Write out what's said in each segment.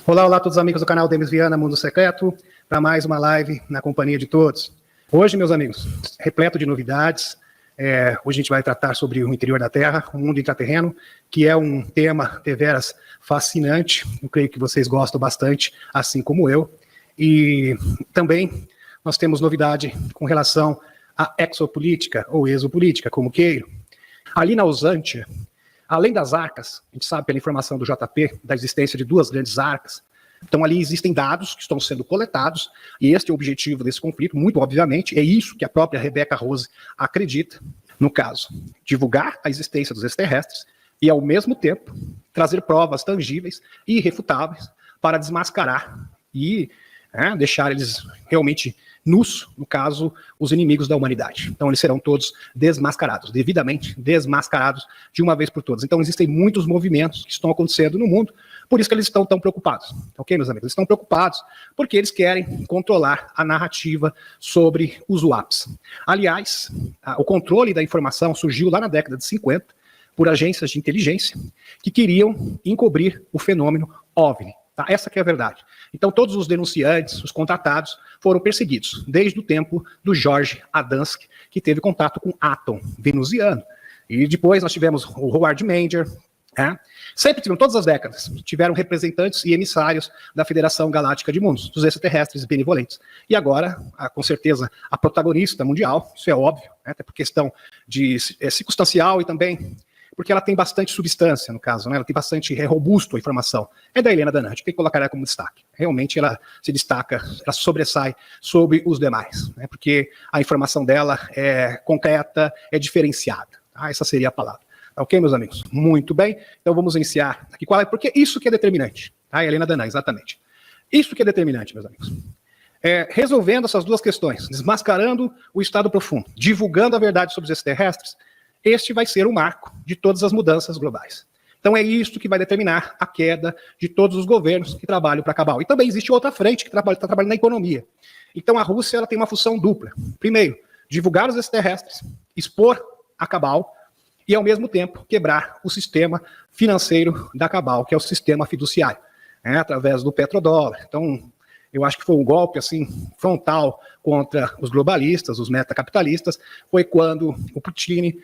Olá, olá a todos os amigos do canal Demis Viana Mundo Secreto, para mais uma live na companhia de todos. Hoje, meus amigos, repleto de novidades. Hoje a gente vai tratar sobre o interior da Terra, o mundo intraterreno, que é um tema deveras fascinante. Eu creio que vocês gostam bastante, assim como eu. E também nós temos novidade com relação à exopolítica, ou exopolítica, como queiram. Ali na Usântia, além das arcas, a gente sabe pela informação do JP, da existência de duas grandes arcas. Então ali existem dados que estão sendo coletados, e este é o objetivo desse conflito, muito obviamente, é isso que a própria Rebecca Rose acredita, no caso, divulgar a existência dos extraterrestres e, ao mesmo tempo, trazer provas tangíveis e irrefutáveis para desmascarar e deixar eles realmente nus, no caso, os inimigos da humanidade. Então eles serão todos desmascarados, devidamente desmascarados de uma vez por todas. Então existem muitos movimentos que estão acontecendo no mundo, por isso que eles estão tão preocupados. Ok, meus amigos? Eles estão preocupados porque eles querem controlar a narrativa sobre os WAPs. Aliás, o controle da informação surgiu lá na década de 50 por agências de inteligência que queriam encobrir o fenômeno OVNI. Tá? Essa que é a verdade. Então todos os denunciantes, os contratados, foram perseguidos, desde o tempo do George Adamski, que teve contato com Atom venusiano. E depois nós tivemos o Howard Menger. Sempre tiveram, todas as décadas, tiveram representantes e emissários da Federação Galáctica de Mundos, dos extraterrestres benevolentes. E agora, com certeza, a protagonista mundial, isso é óbvio, até por questão de circunstancial e também porque ela tem bastante substância, no caso, ela tem bastante, robusto a informação. É da Helena Danante, tem que colocar ela como destaque. Realmente ela se destaca, ela sobressai sobre os demais, porque a informação dela é concreta, é diferenciada. Essa seria a palavra. Ok, meus amigos? Muito bem. Então vamos iniciar aqui. Porque isso que é determinante. Helena Danante, exatamente. Isso que é determinante, meus amigos. Resolvendo essas duas questões, desmascarando o estado profundo, divulgando a verdade sobre os extraterrestres, este vai ser o marco de todas as mudanças globais. Então é isso que vai determinar a queda de todos os governos que trabalham para a Cabal. E também existe outra frente que está trabalhando na economia. Então a Rússia ela tem uma função dupla. Primeiro, divulgar os extraterrestres, expor a Cabal e, ao mesmo tempo, quebrar o sistema financeiro da Cabal, que é o sistema fiduciário, através do petrodólar. Então, eu acho que foi um golpe assim frontal contra os globalistas, os metacapitalistas, foi quando o Putin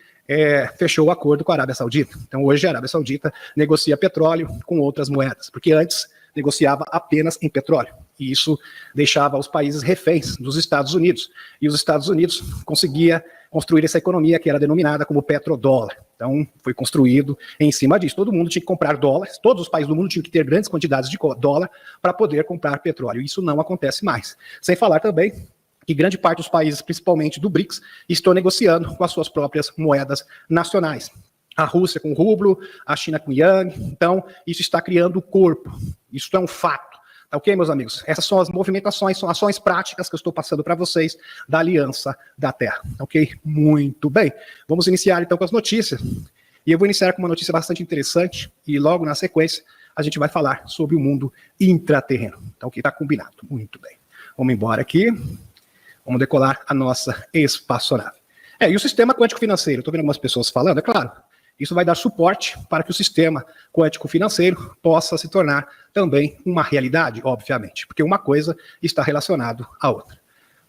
fechou o acordo com a Arábia Saudita. Então hoje a Arábia Saudita negocia petróleo com outras moedas, porque antes negociava apenas em petróleo. E isso deixava os países reféns dos Estados Unidos. E os Estados Unidos conseguia construir essa economia que era denominada como petrodólar. Então foi construído em cima disso. Todo mundo tinha que comprar dólares, todos os países do mundo tinham que ter grandes quantidades de dólar para poder comprar petróleo. Isso não acontece mais. Sem falar também que grande parte dos países, principalmente do BRICS, estão negociando com as suas próprias moedas nacionais. A Rússia com rublo, a China com yuan. Então, isso está criando corpo. Isso é um fato. Tá ok, meus amigos? Essas são as movimentações, são ações práticas que eu estou passando para vocês da Aliança da Terra. Ok? Muito bem. Vamos iniciar, então, com as notícias. E eu vou iniciar com uma notícia bastante interessante e logo na sequência a gente vai falar sobre o mundo intraterreno. Então, ok? Está combinado. Muito bem. Vamos embora aqui. Vamos decolar a nossa espaçonave. E o sistema quântico financeiro? Estou vendo algumas pessoas falando, é claro. Isso vai dar suporte para que o sistema quântico financeiro possa se tornar também uma realidade, obviamente, porque uma coisa está relacionada à outra.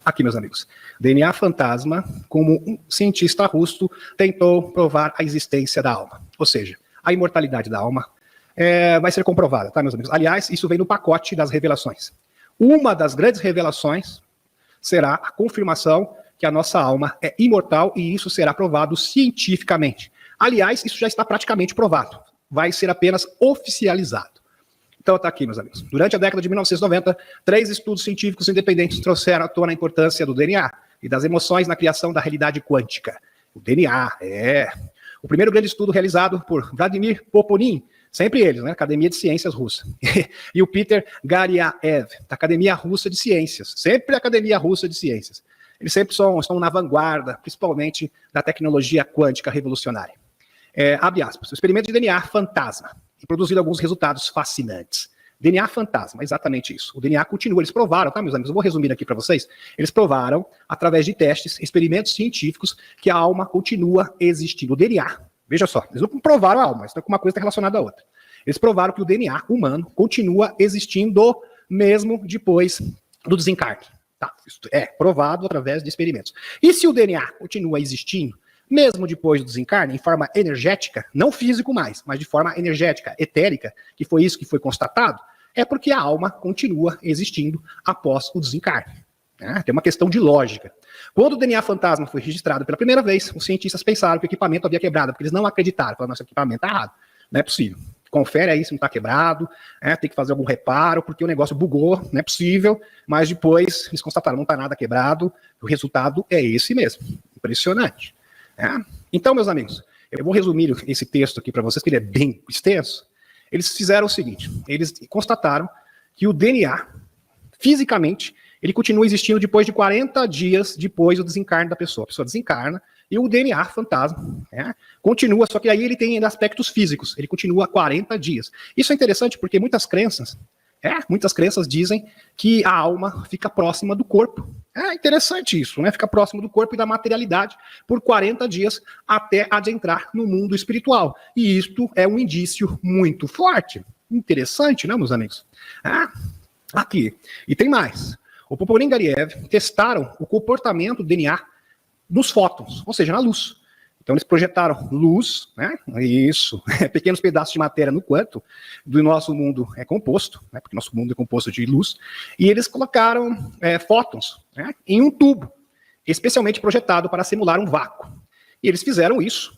Aqui, meus amigos, DNA fantasma, como um cientista russo tentou provar a existência da alma. Ou seja, a imortalidade da alma vai ser comprovada, tá, meus amigos? Aliás, isso vem no pacote das revelações. Uma das grandes revelações será a confirmação que a nossa alma é imortal e isso será provado cientificamente. Aliás, isso já está praticamente provado. Vai ser apenas oficializado. Então está aqui, meus amigos. Durante a década de 1990, 3 estudos científicos independentes trouxeram à tona a importância do DNA e das emoções na criação da realidade quântica. O DNA, o primeiro grande estudo realizado por Vladimir Poponin, sempre eles, Academia de Ciências Russa. E o Peter Garyaev, da Academia Russa de Ciências. Sempre a Academia Russa de Ciências. Eles sempre estão na vanguarda, principalmente da tecnologia quântica revolucionária. Abre aspas. O experimento de DNA fantasma e produzido alguns resultados fascinantes. DNA fantasma, exatamente isso. O DNA continua, eles provaram, tá, meus amigos? Eu vou resumir aqui para vocês. Eles provaram, através de testes, experimentos científicos, que a alma continua existindo. O DNA, veja só, eles não provaram a alma, uma coisa está relacionada à outra. Eles provaram que o DNA humano continua existindo mesmo depois do desencarne. Tá, isso é provado através de experimentos. E se o DNA continua existindo, mesmo depois do desencarne, em forma energética, não físico mais, mas de forma energética, etérica, que foi isso que foi constatado, é porque a alma continua existindo após o desencarne. Tem uma questão de lógica. Quando o DNA fantasma foi registrado pela primeira vez, os cientistas pensaram que o equipamento havia quebrado, porque eles não acreditaram, falaram, nosso equipamento está errado, não é possível. Confere aí se não está quebrado, tem que fazer algum reparo, porque o negócio bugou, não é possível, mas depois eles constataram, não está nada quebrado, o resultado é esse mesmo. Impressionante. Então, meus amigos, eu vou resumir esse texto aqui para vocês, que ele é bem extenso. Eles fizeram o seguinte, eles constataram que o DNA, fisicamente, ele continua existindo depois de 40 dias depois do desencarne da pessoa. A pessoa desencarna e o DNA fantasma continua, só que aí ele tem ainda aspectos físicos, ele continua 40 dias. Isso é interessante porque muitas crenças dizem que a alma fica próxima do corpo. É interessante isso, né? Fica próximo do corpo e da materialidade por 40 dias até adentrar no mundo espiritual. E isto é um indício muito forte. Interessante, né, meus amigos? Aqui. E tem mais. O Poporin e Gariev testaram o comportamento do DNA nos fótons, ou seja, na luz. Então eles projetaram luz, isso, pequenos pedaços de matéria no quanto do nosso mundo é composto, porque nosso mundo é composto de luz, e eles colocaram fótons em um tubo, especialmente projetado para simular um vácuo. E eles fizeram isso,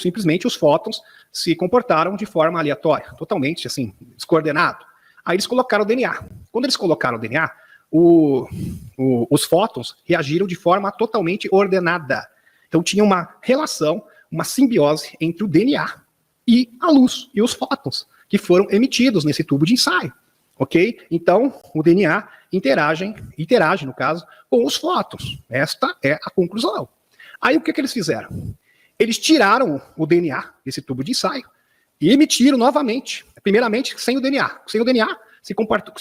simplesmente os fótons se comportaram de forma aleatória, totalmente assim, descoordenado. Aí eles colocaram o DNA. Quando eles colocaram o DNA, os fótons reagiram de forma totalmente ordenada. Então tinha uma relação, uma simbiose entre o DNA e a luz, e os fótons, que foram emitidos nesse tubo de ensaio, ok? Então o DNA interage, no caso, com os fótons. Esta é a conclusão. Aí o que eles fizeram? Eles tiraram o DNA desse tubo de ensaio e emitiram novamente, primeiramente sem o DNA. Sem o DNA se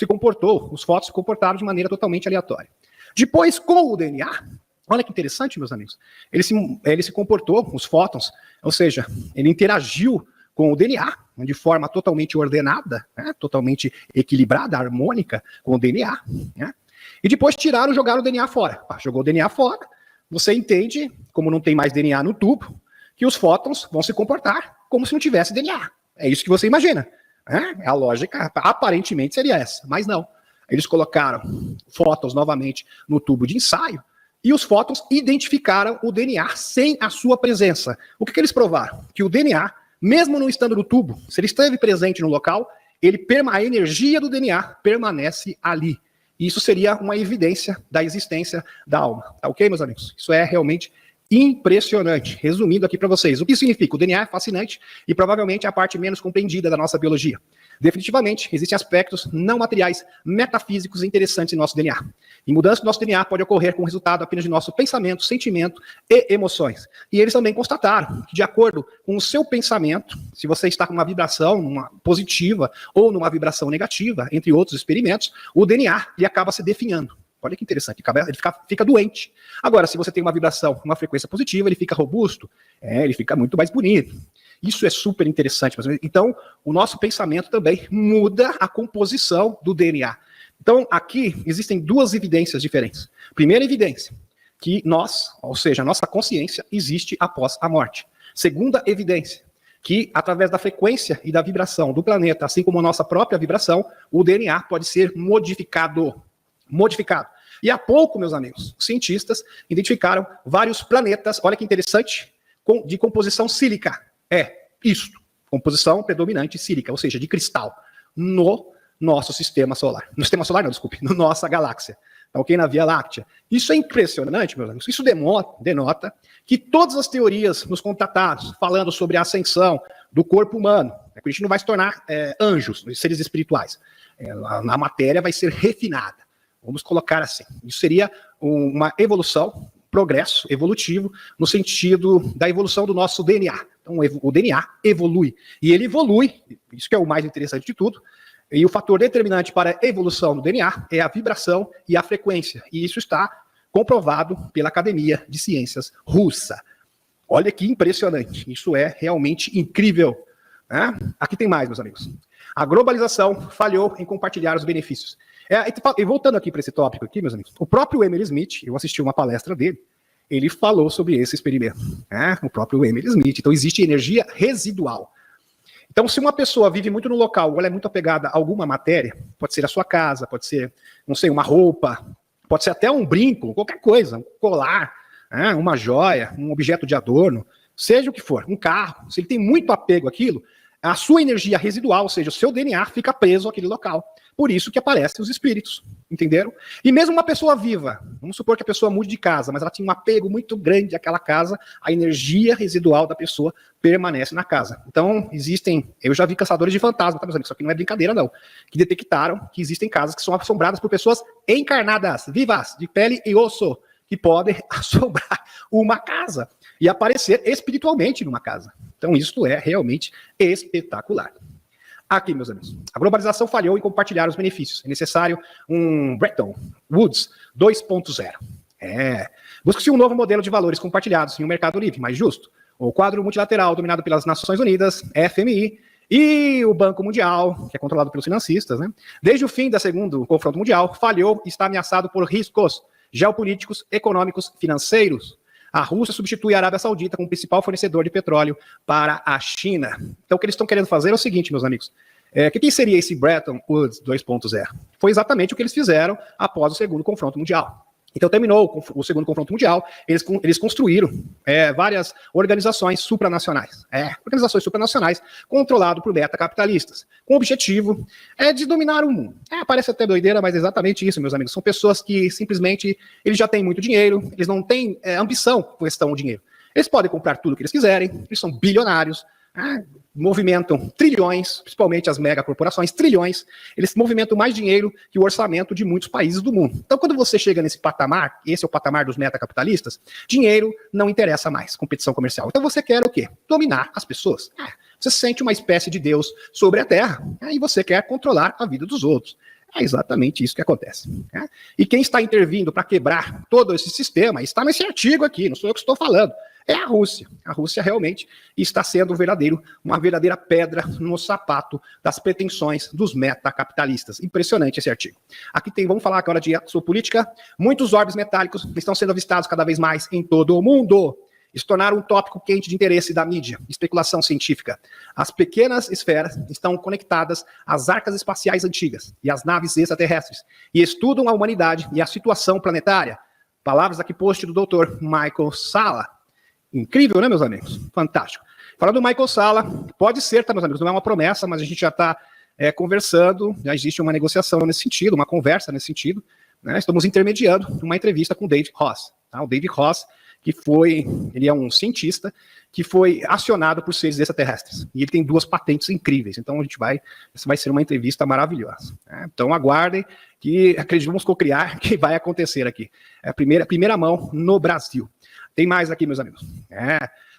comportou, os fótons se comportaram de maneira totalmente aleatória. Depois, com o DNA, olha que interessante, meus amigos, ele se comportou, os fótons, ou seja, ele interagiu com o DNA de forma totalmente ordenada, totalmente equilibrada, harmônica com o DNA, e depois jogaram o DNA fora. Jogou o DNA fora, você entende, como não tem mais DNA no tubo, que os fótons vão se comportar como se não tivesse DNA. É isso que você imagina. A lógica aparentemente seria essa, mas não. Eles colocaram fótons novamente no tubo de ensaio e os fótons identificaram o DNA sem a sua presença. O que eles provaram? Que o DNA, mesmo não estando no tubo, se ele esteve presente no local, a energia do DNA permanece ali. E isso seria uma evidência da existência da alma. Tá ok, meus amigos? Isso é realmente impressionante. Resumindo aqui para vocês, o que significa? O DNA é fascinante e provavelmente é a parte menos compreendida da nossa biologia. Definitivamente, existem aspectos não materiais, metafísicos interessantes em nosso DNA. E mudança do nosso DNA pode ocorrer com o resultado apenas de nosso pensamento, sentimento e emoções. E eles também constataram que, de acordo com o seu pensamento, se você está com uma vibração positiva ou numa vibração negativa, entre outros experimentos, o DNA ele acaba se definhando. Olha que interessante, ele fica doente. Agora, se você tem uma vibração, uma frequência positiva, ele fica robusto, ele fica muito mais bonito. Isso é super interessante. Então, o nosso pensamento também muda a composição do DNA. Então, aqui existem duas evidências diferentes. Primeira evidência, que ou seja, a nossa consciência existe após a morte. Segunda evidência, que através da frequência e da vibração do planeta, assim como a nossa própria vibração, o DNA pode ser modificado. E há pouco, meus amigos, os cientistas identificaram vários planetas, olha que interessante, de composição sílica. Composição predominante sílica, ou seja, de cristal, no nosso sistema solar. No sistema solar, não, desculpe, na nossa galáxia. Tá ok? Na Via Láctea. Isso é impressionante, meus amigos. Isso denota que todas as teorias nos contatados, falando sobre a ascensão do corpo humano, que a gente não vai se tornar anjos, seres espirituais. A matéria vai ser refinada. Vamos colocar assim. Isso seria uma evolução, progresso evolutivo, no sentido da evolução do nosso DNA. Então, o DNA evolui. E ele evolui, isso que é o mais interessante de tudo, e o fator determinante para a evolução do DNA é a vibração e a frequência. E isso está comprovado pela Academia de Ciências Russa. Olha que impressionante. Isso é realmente incrível. Aqui tem mais, meus amigos. A globalização falhou em compartilhar os benefícios. E voltando aqui para esse tópico aqui, meus amigos, o próprio Emily Smith, eu assisti uma palestra dele, ele falou sobre esse experimento. O próprio Emily Smith. Então existe energia residual. Então, se uma pessoa vive muito no local, ou ela é muito apegada a alguma matéria, pode ser a sua casa, pode ser, não sei, uma roupa, pode ser até um brinco, qualquer coisa, um colar, uma joia, um objeto de adorno, seja o que for, um carro, se ele tem muito apego àquilo, a sua energia residual, ou seja, o seu DNA fica preso àquele local. Por isso que aparecem os espíritos, entenderam? E mesmo uma pessoa viva, vamos supor que a pessoa mude de casa, mas ela tinha um apego muito grande àquela casa, a energia residual da pessoa permanece na casa. Então, eu já vi caçadores de fantasma, tá, meus amigos? Isso aqui não é brincadeira, não. Que detectaram que existem casas que são assombradas por pessoas encarnadas, vivas, de pele e osso, que podem assombrar uma casa e aparecer espiritualmente numa casa. Então, isso é realmente espetacular. Aqui, meus amigos, a globalização falhou em compartilhar os benefícios. É necessário um Bretton Woods 2.0. Busca-se um novo modelo de valores compartilhados em um mercado livre, mais justo. O quadro multilateral dominado pelas Nações Unidas, FMI, e o Banco Mundial, que é controlado pelos financistas, desde o fim do segundo confronto mundial, falhou e está ameaçado por riscos geopolíticos, econômicos, financeiros. A Rússia substitui a Arábia Saudita como principal fornecedor de petróleo para a China. Então, o que eles estão querendo fazer é o seguinte, meus amigos. O que seria esse Bretton Woods 2.0? Foi exatamente o que eles fizeram após o segundo confronto mundial. Então, terminou o segundo confronto mundial, eles construíram várias organizações supranacionais. Organizações supranacionais controladas por metacapitalistas, com o objetivo de dominar o mundo. Parece até doideira, mas é exatamente isso, meus amigos. São pessoas que simplesmente eles já têm muito dinheiro, eles não têm ambição com questão do dinheiro. Eles podem comprar tudo o que eles quiserem, eles são bilionários, movimentam trilhões, principalmente as megacorporações, trilhões, eles movimentam mais dinheiro que o orçamento de muitos países do mundo. Então, quando você chega nesse patamar, esse é o patamar dos metacapitalistas, dinheiro não interessa mais, competição comercial. Então, você quer o quê? Dominar as pessoas. Você sente uma espécie de Deus sobre a Terra, e você quer controlar a vida dos outros. É exatamente isso que acontece. E quem está intervindo para quebrar todo esse sistema está nesse artigo aqui, não sou eu que estou falando. É a Rússia. A Rússia realmente está sendo uma verdadeira pedra no sapato das pretensões dos metacapitalistas. Impressionante esse artigo. Aqui vamos falar agora de sua política. Muitos orbes metálicos estão sendo avistados cada vez mais em todo o mundo. Se tornaram um tópico quente de interesse da mídia, especulação científica. As pequenas esferas estão conectadas às arcas espaciais antigas e às naves extraterrestres e estudam a humanidade e a situação planetária. Palavras aqui post do Dr. Michael Salla. Incrível, né, meus amigos? Fantástico. Falando do Michael Salla, pode ser, tá, meus amigos? Não é uma promessa, mas a gente já está conversando, já existe uma negociação nesse sentido, uma conversa nesse sentido. Estamos intermediando uma entrevista com o David Ross. O David Ross, ele é um cientista que foi acionado por seres extraterrestres. E ele tem 2 patentes incríveis. Então, essa vai ser uma entrevista maravilhosa. Então, aguardem que vamos cocriar que vai acontecer aqui. É a primeira mão no Brasil. Tem mais aqui, meus amigos.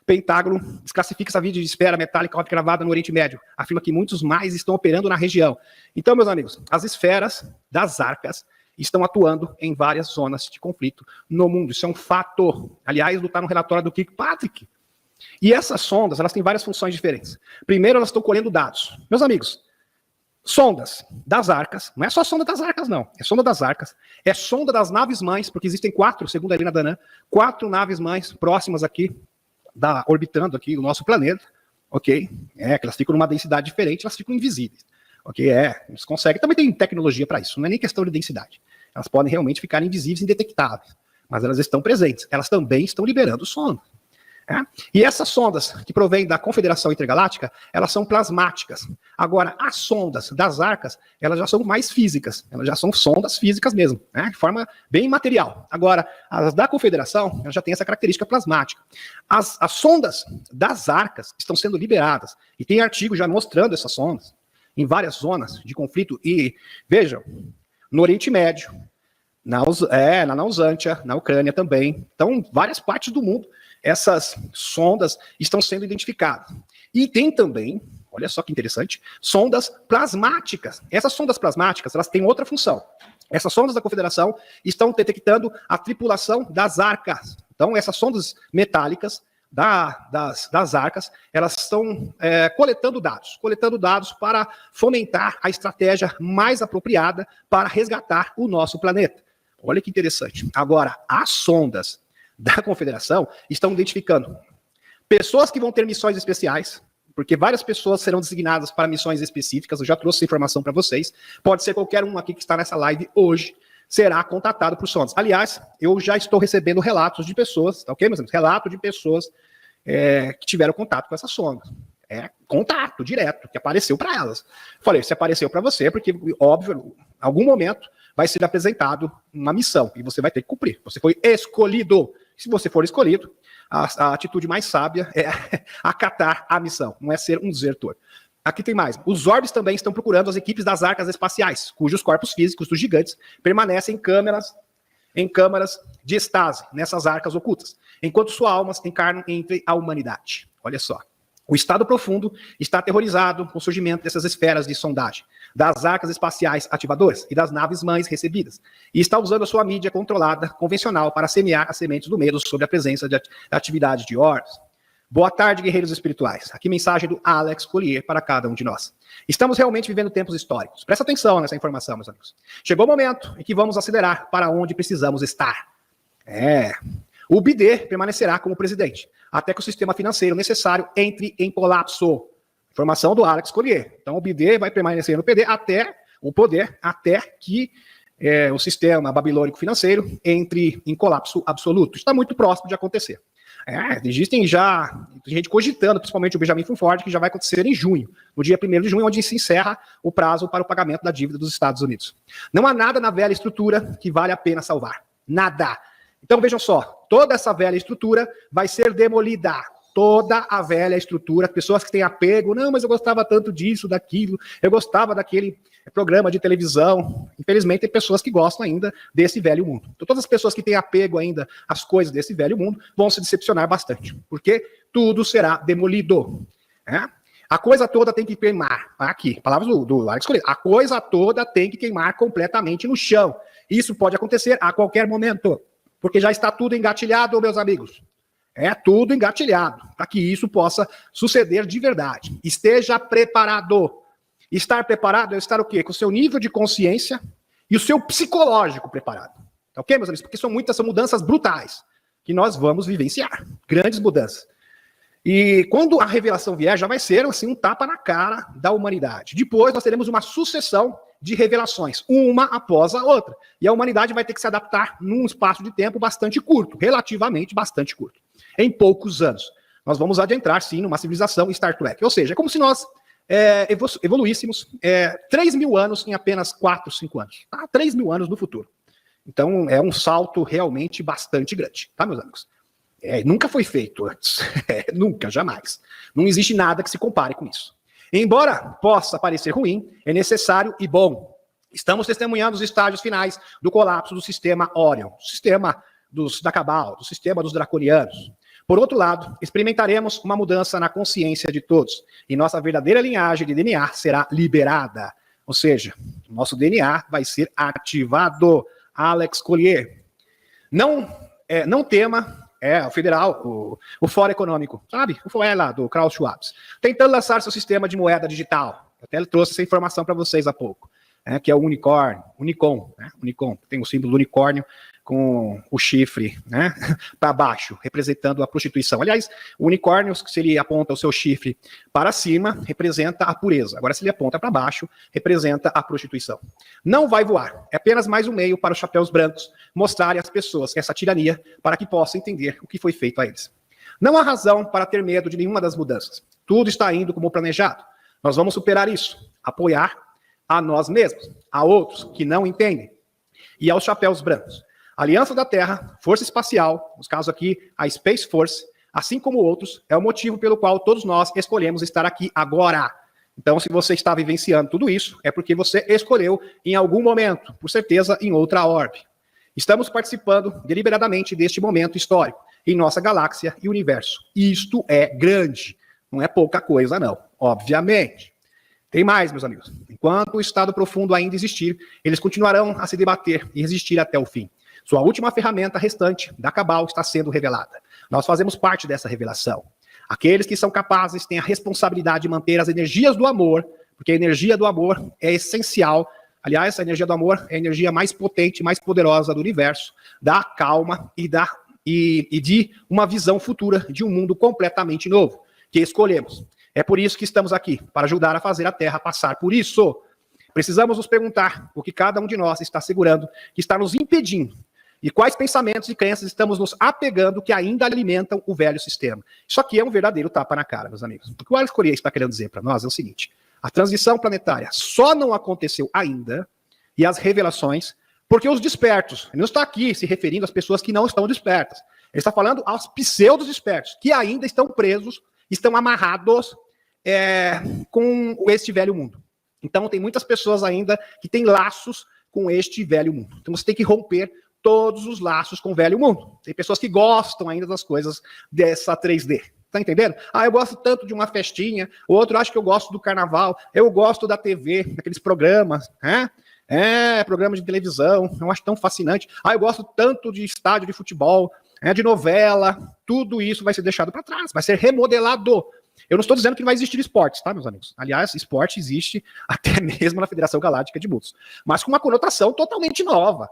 Pentágono desclassifica essa vídeo de esfera metálica gravada no Oriente Médio. Afirma que muitos mais estão operando na região. Então, meus amigos, as esferas das arcas estão atuando em várias zonas de conflito no mundo. Isso é um fato. Aliás, está no relatório do Kirkpatrick. E essas sondas, elas têm várias funções diferentes. Primeiro, elas estão colhendo dados. Meus amigos, sondas das arcas, não é só sonda das arcas, não. É sonda das arcas, é sonda das naves-mães, porque existem 4, segundo a Helena Danan, 4 naves-mães próximas aqui, orbitando aqui o nosso planeta, ok? Que elas ficam numa densidade diferente, elas ficam invisíveis. Ok, eles conseguem. Também tem tecnologia para isso, não é nem questão de densidade. Elas podem realmente ficar invisíveis, indetectáveis, mas elas estão presentes. Elas também estão liberando sondas. E essas sondas que provêm da Confederação Intergaláctica, elas são plasmáticas. Agora, as sondas das arcas, elas já são mais físicas. Elas já são sondas físicas mesmo, de forma bem material. Agora, as da Confederação, elas já têm essa característica plasmática. As sondas das arcas estão sendo liberadas. E tem artigo já mostrando essas sondas em várias zonas de conflito, e vejam, no Oriente Médio, na Nausântia, na Ucrânia também, então várias partes do mundo, essas sondas estão sendo identificadas. E tem também, olha só que interessante, sondas plasmáticas. Essas sondas plasmáticas, elas têm outra função. Essas sondas da Confederação estão detectando a tripulação das arcas. Então essas sondas metálicas, das arcas, elas estão coletando dados para fomentar a estratégia mais apropriada para resgatar o nosso planeta. Olha que interessante. Agora, as sondas da Confederação estão identificando pessoas que vão ter missões especiais, porque várias pessoas serão designadas para missões específicas. Eu já trouxe essa informação para vocês. Pode ser qualquer um aqui que está nessa live hoje será contatado por sondas. Aliás, eu já estou recebendo relatos de pessoas, tá ok, meus amigos? Relato de pessoas que tiveram contato com essa sonda. Contato direto, que apareceu para elas. Falei, se apareceu para você, porque, óbvio, em algum momento vai ser apresentado uma missão e você vai ter que cumprir. Você foi escolhido. Se você for escolhido, a atitude mais sábia é acatar a missão, não é ser um desertor. Aqui tem mais. Os orbes também estão procurando as equipes das arcas espaciais, cujos corpos físicos dos gigantes permanecem em câmaras de estase, nessas arcas ocultas, enquanto suas almas encarnam entre a humanidade. Olha só. O estado profundo está aterrorizado com o surgimento dessas esferas de sondagem, das arcas espaciais ativadoras e das naves mães recebidas, e está usando a sua mídia controlada, convencional, para semear as sementes do medo sobre a presença de atividade de orbes. Boa tarde, guerreiros espirituais. Aqui mensagem do Alex Collier para cada um de nós. Estamos realmente vivendo tempos históricos. Presta atenção nessa informação, meus amigos. Chegou o momento em que vamos acelerar para onde precisamos estar. O BID permanecerá como presidente, até que o sistema financeiro necessário entre em colapso. Informação do Alex Collier. Então, o BID vai permanecer no poder até que o sistema babilônico financeiro entre em colapso absoluto. Está muito próximo de acontecer. Existem já gente cogitando, principalmente o Benjamin Ford, que já vai acontecer em junho, no dia 1º de junho, onde se encerra o prazo para o pagamento da dívida dos Estados Unidos. Não há nada na velha estrutura que vale a pena salvar. Nada. Então vejam só, toda essa velha estrutura vai ser demolida. Toda a velha estrutura, pessoas que têm apego, não, mas eu gostava tanto disso, daquilo, eu gostava daquele programa de televisão. Infelizmente, tem pessoas que gostam ainda desse velho mundo. Então, todas as pessoas que têm apego ainda às coisas desse velho mundo vão se decepcionar bastante, porque tudo será demolido. A coisa toda tem que queimar. Aqui, palavras do Alex Collier. A coisa toda tem que queimar completamente no chão. Isso pode acontecer a qualquer momento, porque já está tudo engatilhado, meus amigos. É tudo engatilhado, para que isso possa suceder de verdade. Esteja preparado. Estar preparado é estar o quê? Com o seu nível de consciência e o seu psicológico preparado. Tá ok, meus amigos? Porque são mudanças brutais que nós vamos vivenciar. Grandes mudanças. E quando a revelação vier, já vai ser assim, um tapa na cara da humanidade. Depois nós teremos uma sucessão de revelações, uma após a outra. E a humanidade vai ter que se adaptar num espaço de tempo bastante curto, relativamente bastante curto. Em poucos anos. Nós vamos adentrar, sim, numa civilização Star Trek. Ou seja, é como se nós evoluíssemos 3.000 anos em apenas 4, 5 anos. Tá? 3.000 anos no futuro. Então, é um salto realmente bastante grande. Tá, meus amigos? Nunca foi feito antes. Nunca, jamais. Não existe nada que se compare com isso. Embora possa parecer ruim, é necessário e bom. Estamos testemunhando os estágios finais do colapso do sistema Orion, do sistema da Cabal, do sistema dos Draconianos. Por outro lado, experimentaremos uma mudança na consciência de todos, e nossa verdadeira linhagem de DNA será liberada. Ou seja, nosso DNA vai ser ativado. Alex Collier. Não tema... o federal, o Fórum Econômico, sabe? O FOE lá, do Klaus Schwab, tentando lançar seu sistema de moeda digital. Eu até trouxe essa informação para vocês há pouco, que é o Unicon, tem o símbolo do unicórnio com o chifre para baixo, representando a prostituição. Aliás, o unicórnio, se ele aponta o seu chifre para cima, representa a pureza. Agora, se ele aponta para baixo, representa a prostituição. Não vai voar. É apenas mais um meio para os chapéus brancos mostrarem às pessoas essa tirania para que possam entender o que foi feito a eles. Não há razão para ter medo de nenhuma das mudanças. Tudo está indo como planejado. Nós vamos superar isso. Apoiar a nós mesmos, a outros que não entendem, e aos chapéus brancos. Aliança da Terra, Força Espacial, nos casos aqui, a Space Force, assim como outros, é o motivo pelo qual todos nós escolhemos estar aqui agora. Então, se você está vivenciando tudo isso, é porque você escolheu em algum momento, por certeza, em outra orbe. Estamos participando deliberadamente deste momento histórico, em nossa galáxia e universo. Isto é grande, não é pouca coisa, não, obviamente. Tem mais, meus amigos. Enquanto o estado profundo ainda existir, eles continuarão a se debater e resistir até o fim. Sua última ferramenta restante da Cabal está sendo revelada. Nós fazemos parte dessa revelação. Aqueles que são capazes têm a responsabilidade de manter as energias do amor, porque a energia do amor é essencial. Aliás, a energia do amor é a energia mais potente, mais poderosa do universo, da calma e de uma visão futura de um mundo completamente novo, que escolhemos. É por isso que estamos aqui, para ajudar a fazer a Terra passar por isso. Precisamos nos perguntar o que cada um de nós está segurando, que está nos impedindo, e quais pensamentos e crenças estamos nos apegando que ainda alimentam o velho sistema. Isso aqui é um verdadeiro tapa na cara, meus amigos. O que o Alex Collier está querendo dizer para nós é o seguinte: a transição planetária só não aconteceu ainda, e as revelações, porque os despertos, ele não está aqui se referindo às pessoas que não estão despertas, ele está falando aos pseudos despertos, que ainda estão presos, estão amarrados com este velho mundo. Então tem muitas pessoas ainda que têm laços com este velho mundo. Então você tem que romper todos os laços com o velho mundo. Tem pessoas que gostam ainda das coisas dessa 3D. Tá entendendo? Eu gosto tanto de uma festinha, o outro acha que eu gosto do carnaval, eu gosto da TV, daqueles programas, né? Programa de televisão, eu acho tão fascinante. Eu gosto tanto de estádio de futebol, de novela, tudo isso vai ser deixado para trás, vai ser remodelado. Eu não estou dizendo que não vai existir esportes, tá, meus amigos? Aliás, esporte existe até mesmo na Federação Galáctica de Mundos, mas com uma conotação totalmente nova,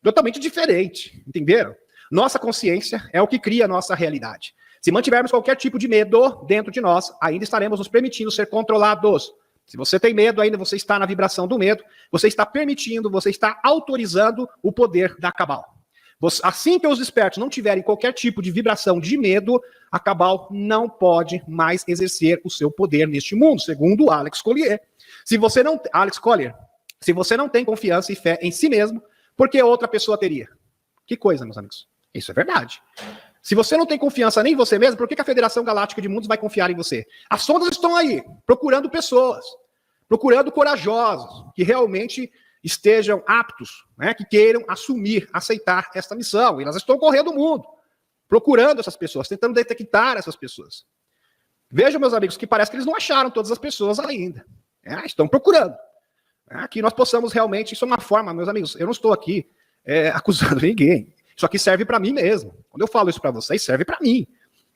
totalmente diferente, entenderam? Nossa consciência é o que cria a nossa realidade. Se mantivermos qualquer tipo de medo dentro de nós, ainda estaremos nos permitindo ser controlados. Se você tem medo ainda, você está na vibração do medo, você está permitindo, você está autorizando o poder da Cabal. Assim que os despertos não tiverem qualquer tipo de vibração de medo, a Cabal não pode mais exercer o seu poder neste mundo, segundo Alex Collier. Alex Collier, se você não tem confiança e fé em si mesmo, por que outra pessoa teria? Que coisa, meus amigos. Isso é verdade. Se você não tem confiança nem em você mesmo, por que a Federação Galáctica de Mundos vai confiar em você? As sondas estão aí, procurando pessoas, procurando corajosos, que realmente estejam aptos, né, que queiram assumir, aceitar esta missão. E elas estão correndo o mundo, procurando essas pessoas, tentando detectar essas pessoas. Vejam, meus amigos, que parece que eles não acharam todas as pessoas ainda. Estão procurando. Que nós possamos realmente, isso é uma forma, meus amigos, eu não estou aqui acusando ninguém. Isso aqui serve para mim mesmo. Quando eu falo isso para vocês, serve para mim.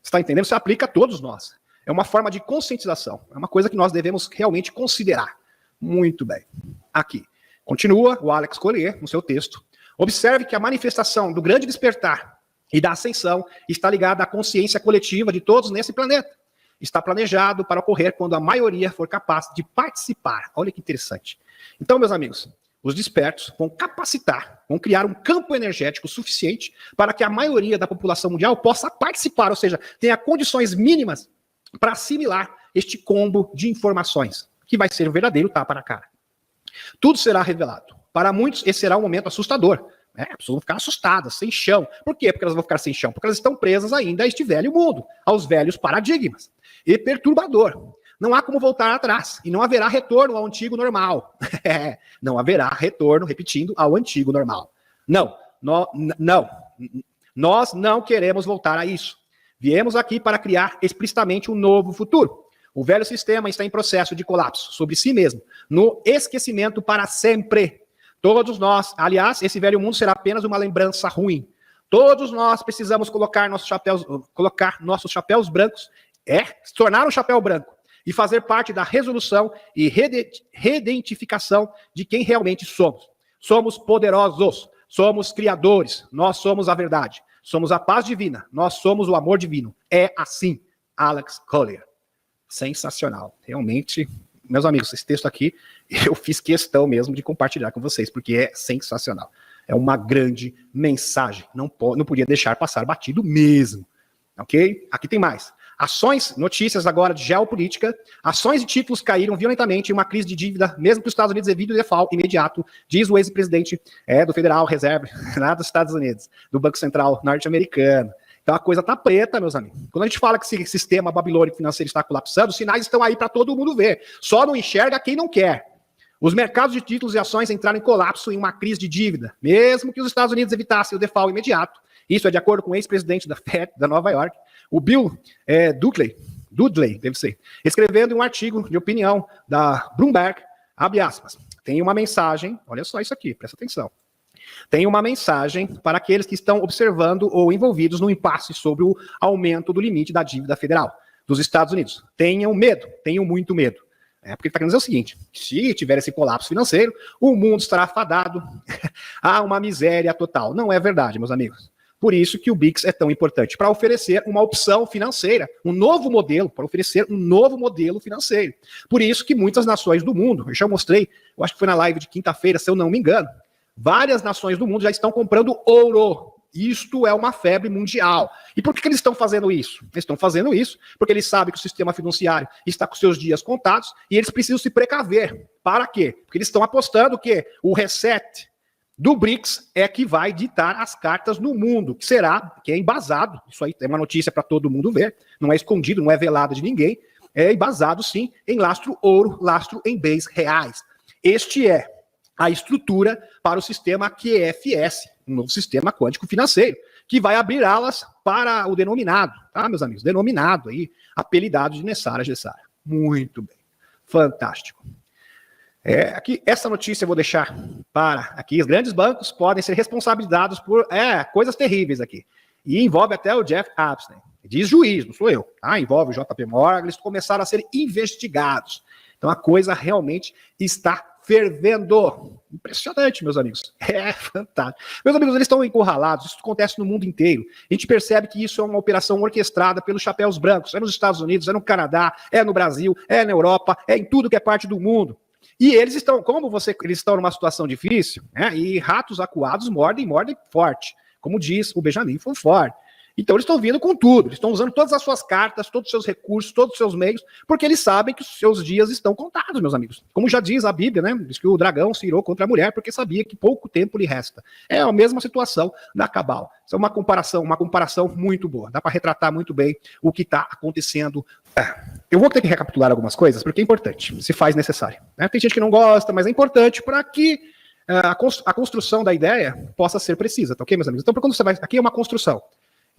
Você está entendendo? Isso aplica a todos nós. É uma forma de conscientização. É uma coisa que nós devemos realmente considerar. Muito bem. Aqui. Continua o Alex Collier, no seu texto. Observe que a manifestação do grande despertar e da ascensão está ligada à consciência coletiva de todos nesse planeta. Está planejado para ocorrer quando a maioria for capaz de participar. Olha que interessante. Então, meus amigos, os despertos vão capacitar, vão criar um campo energético suficiente para que a maioria da população mundial possa participar, ou seja, tenha condições mínimas para assimilar este combo de informações, que vai ser um verdadeiro tapa na cara. Tudo será revelado. Para muitos, esse será um momento assustador. As pessoas vão ficar assustadas, sem chão. Por quê? Porque elas vão ficar sem chão? Porque elas estão presas ainda a este velho mundo, aos velhos paradigmas. E perturbador. Não há como voltar atrás. E não haverá retorno ao antigo normal. Não haverá retorno, repetindo, ao antigo normal. Não. Nós não queremos voltar a isso. Viemos aqui para criar explicitamente um novo futuro. O velho sistema está em processo de colapso sobre si mesmo, no esquecimento para sempre. Todos nós, aliás, esse velho mundo será apenas uma lembrança ruim. Todos nós precisamos colocar nossos chapéus brancos, se tornar um chapéu branco, e fazer parte da resolução e reidentificação de quem realmente somos. Somos poderosos, somos criadores, nós somos a verdade, somos a paz divina, nós somos o amor divino. É assim, Alex Collier. Sensacional. Realmente, meus amigos, esse texto aqui, eu fiz questão mesmo de compartilhar com vocês, porque é sensacional. É uma grande mensagem. Não podia deixar passar batido mesmo. Ok? Aqui tem mais. Notícias agora de geopolítica. Ações e títulos caíram violentamente em uma crise de dívida, mesmo que os Estados Unidos evite o default imediato, diz o ex-presidente do Federal Reserve, lá dos Estados Unidos, do Banco Central norte-americano. Então a coisa tá preta, meus amigos. Quando a gente fala que esse sistema babilônico financeiro está colapsando, os sinais estão aí para todo mundo ver. Só não enxerga quem não quer. Os mercados de títulos e ações entraram em colapso em uma crise de dívida, mesmo que os Estados Unidos evitassem o default imediato. Isso é de acordo com o ex-presidente da FED, da Nova York, o Bill Dudley, deve ser, escrevendo um artigo de opinião da Bloomberg, abre aspas, tem uma mensagem, olha só isso aqui, presta atenção. tem uma mensagem para aqueles que estão observando ou envolvidos no impasse sobre o aumento do limite da dívida federal dos Estados Unidos. Tenham medo, tenham muito medo. Porque ele está querendo dizer o seguinte: se tiver esse colapso financeiro, o mundo estará fadado a uma miséria total. Não é verdade, meus amigos. Por isso que o BRICS é tão importante, para oferecer uma opção financeira, um novo modelo, para oferecer um novo modelo financeiro. Por isso que muitas nações do mundo, eu já mostrei, eu acho que foi na live de quinta-feira, se eu não me engano, várias nações do mundo já estão comprando ouro. Isto é uma febre mundial. E por que eles estão fazendo isso? Eles estão fazendo isso porque eles sabem que o sistema fiduciário está com seus dias contados e eles precisam se precaver. Para quê? Porque eles estão apostando que o reset do BRICS é que vai ditar as cartas no mundo, que é embasado. Isso aí é uma notícia para todo mundo ver, não é escondido, não é velado de ninguém. É embasado, sim, em lastro ouro, lastro em bens reais. Este é a estrutura para o sistema QFS, um novo sistema quântico financeiro, que vai abrir alas para o denominado, tá, meus amigos? Denominado aí, apelidado de Nessara Gessara. Muito bem. Fantástico. Aqui, essa notícia eu vou deixar para aqui. Os grandes bancos podem ser responsabilizados por coisas terríveis aqui. E envolve até o Jeff Epstein. Diz juiz, não sou eu. Tá? Envolve o JP Morgan, eles começaram a ser investigados. Então a coisa realmente está fervendo. Impressionante, meus amigos. É fantástico. Meus amigos, eles estão encurralados. Isso acontece no mundo inteiro. A gente percebe que isso é uma operação orquestrada pelos chapéus brancos. É nos Estados Unidos, é no Canadá, é no Brasil, é na Europa, é em tudo que é parte do mundo. E eles estão, eles estão numa situação difícil, né? E ratos acuados mordem forte, como diz o Benjamin Fonfort. Então eles estão vindo com tudo, eles estão usando todas as suas cartas, todos os seus recursos, todos os seus meios, porque eles sabem que os seus dias estão contados, meus amigos. Como já diz a Bíblia, né? Diz que o dragão se irou contra a mulher porque sabia que pouco tempo lhe resta. É a mesma situação da Cabal. Isso é uma comparação muito boa. Dá para retratar muito bem o que está acontecendo. Eu vou ter que recapitular algumas coisas, porque é importante, se faz necessário. Né? Tem gente que não gosta, mas é importante para que a construção da ideia possa ser precisa, tá ok, meus amigos? Então, quando você vai... Aqui é uma construção.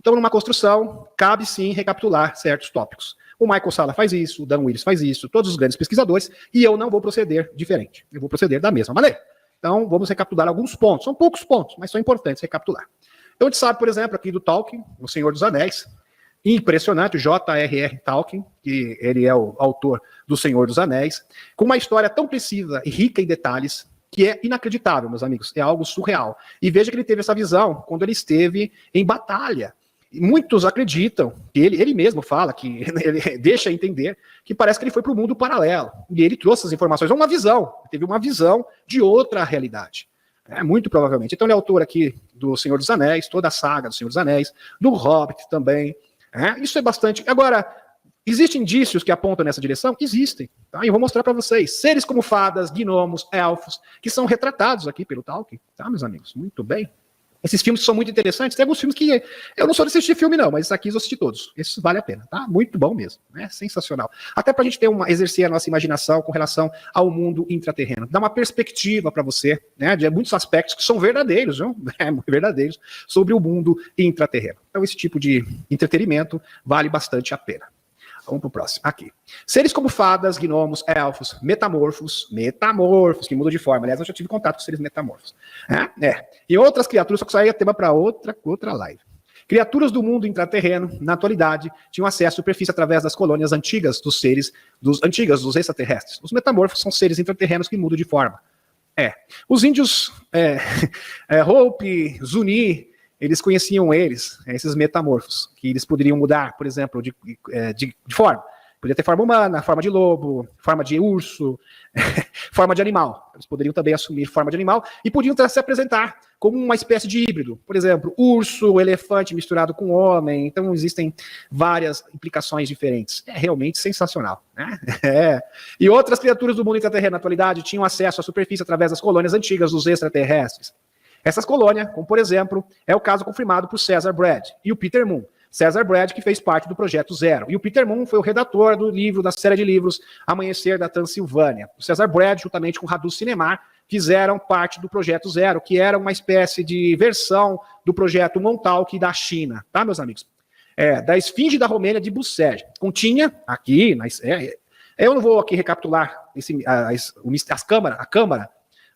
Então, numa construção, cabe sim recapitular certos tópicos. O Michael Salla faz isso, o Dan Willis faz isso, todos os grandes pesquisadores, e eu não vou proceder diferente. Eu vou proceder da mesma maneira. Então, vamos recapitular alguns pontos. São poucos pontos, mas são importantes recapitular. Então, a gente sabe, por exemplo, aqui do Tolkien, O Senhor dos Anéis, impressionante, o J.R.R. Tolkien, que ele é o autor do Senhor dos Anéis, com uma história tão precisa e rica em detalhes, que é inacreditável, meus amigos, é algo surreal. E veja que ele teve essa visão quando ele esteve em batalha. E muitos acreditam, ele mesmo fala, que ele deixa entender, que parece que ele foi para o mundo paralelo. E ele trouxe essas informações, uma visão, teve uma visão de outra realidade. Muito provavelmente. Então ele é autor aqui do Senhor dos Anéis, toda a saga do Senhor dos Anéis, do Hobbit também. Isso é bastante... Agora, existem indícios que apontam nessa direção? Existem. Tá? E eu vou mostrar para vocês. Seres como fadas, gnomos, elfos, que são retratados aqui pelo Tolkien. Tá, meus amigos? Muito bem. Esses filmes são muito interessantes. Tem alguns filmes que eu não sou de assistir filme, não, mas esses aqui eu assisti todos. Esse vale a pena, tá? Muito bom mesmo. Sensacional. Até pra gente ter exercer a nossa imaginação com relação ao mundo intraterreno. Dá uma perspectiva para você, né? De muitos aspectos que são verdadeiros, viu? Verdadeiros, sobre o mundo intraterreno. Então, esse tipo de entretenimento vale bastante a pena. Vamos pro próximo. Aqui. Seres como fadas, gnomos, elfos, metamorfos, que mudam de forma. Aliás, eu já tive contato com seres metamorfos. E outras criaturas, só que isso aí é tema para outra live. Criaturas do mundo intraterreno, na atualidade, tinham acesso à superfície através das colônias antigas dos extraterrestres. Os metamorfos são seres intraterrenos que mudam de forma. Os índios Hopi, Zuni, eles conheciam esses metamorfos, que eles poderiam mudar, por exemplo, de forma. Podia ter forma humana, forma de lobo, forma de urso, forma de animal. Eles poderiam também assumir forma de animal e podiam se apresentar como uma espécie de híbrido. Por exemplo, urso, elefante misturado com homem. Então, existem várias implicações diferentes. É realmente sensacional. Né? E outras criaturas do mundo intraterreno na atualidade tinham acesso à superfície através das colônias antigas dos extraterrestres. Essas colônias, como por exemplo, é o caso confirmado por Cesar Brad e o Peter Moon. Cesar Brad, que fez parte do Projeto Zero. E o Peter Moon foi o redator do livro, da série de livros Amanhecer da Transilvânia. O Cesar Brad, juntamente com o Radu Cinemar, fizeram parte do Projeto Zero, que era uma espécie de versão do Projeto Montauk da China. Tá, meus amigos? Da Esfinge da Romênia de Bussege. Continha aqui... eu não vou aqui recapitular a Câmara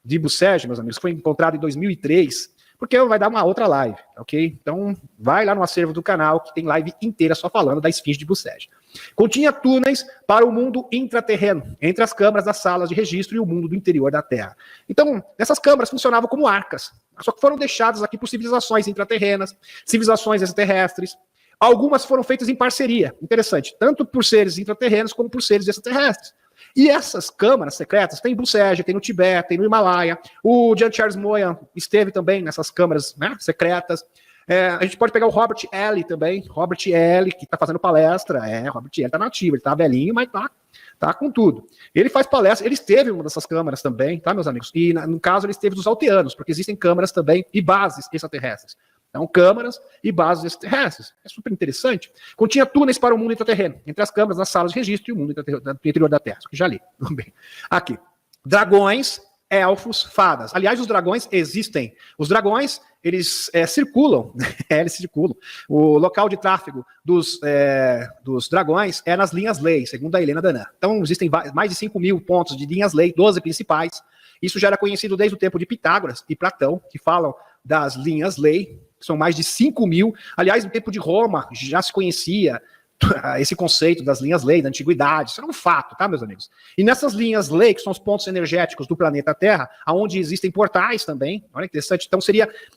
de Bucege, meus amigos, foi encontrado em 2003, porque vai dar uma outra live, ok? Então, vai lá no acervo do canal, que tem live inteira só falando da esfinge de Bucege. Continha túneis para o mundo intraterreno, entre as câmaras das salas de registro e o mundo do interior da Terra. Então, essas câmaras funcionavam como arcas, só que foram deixadas aqui por civilizações intraterrenas, civilizações extraterrestres. Algumas foram feitas em parceria, interessante, tanto por seres intraterrenos como por seres extraterrestres. E essas câmaras secretas tem em Bucege, tem no Tibete, tem no Himalaia. O Jean Charles Moyan esteve também nessas câmaras, né, secretas. A gente pode pegar o Robert L. também, Robert L., que está fazendo palestra. Robert L. está nativo, ele está velhinho, mas tá com tudo. Ele faz palestra, ele esteve em uma dessas câmaras também, tá, meus amigos? E no caso ele esteve dos Alteanos, porque existem câmaras também e bases extraterrestres. Então, câmaras e bases extraterrestres. É super interessante. Continha túneis para o mundo intraterreno, entre as câmaras, as salas de registro e o mundo interior da Terra. Isso aqui já li. Bem. Aqui. Dragões, elfos, fadas. Aliás, os dragões existem. Os dragões, eles circulam. Eles circulam. O local de tráfego dos dragões é nas linhas-lei, segundo a Helena Danã. Então, existem mais de 5 mil pontos de linhas-lei, 12 principais. Isso já era conhecido desde o tempo de Pitágoras e Platão, que falam das linhas-lei, que são mais de 5 mil. Aliás, no tempo de Roma já se conhecia esse conceito das linhas-lei, da antiguidade. Isso era um fato, tá, meus amigos? E nessas linhas-lei, que são os pontos energéticos do planeta Terra, onde existem portais também, olha que interessante, então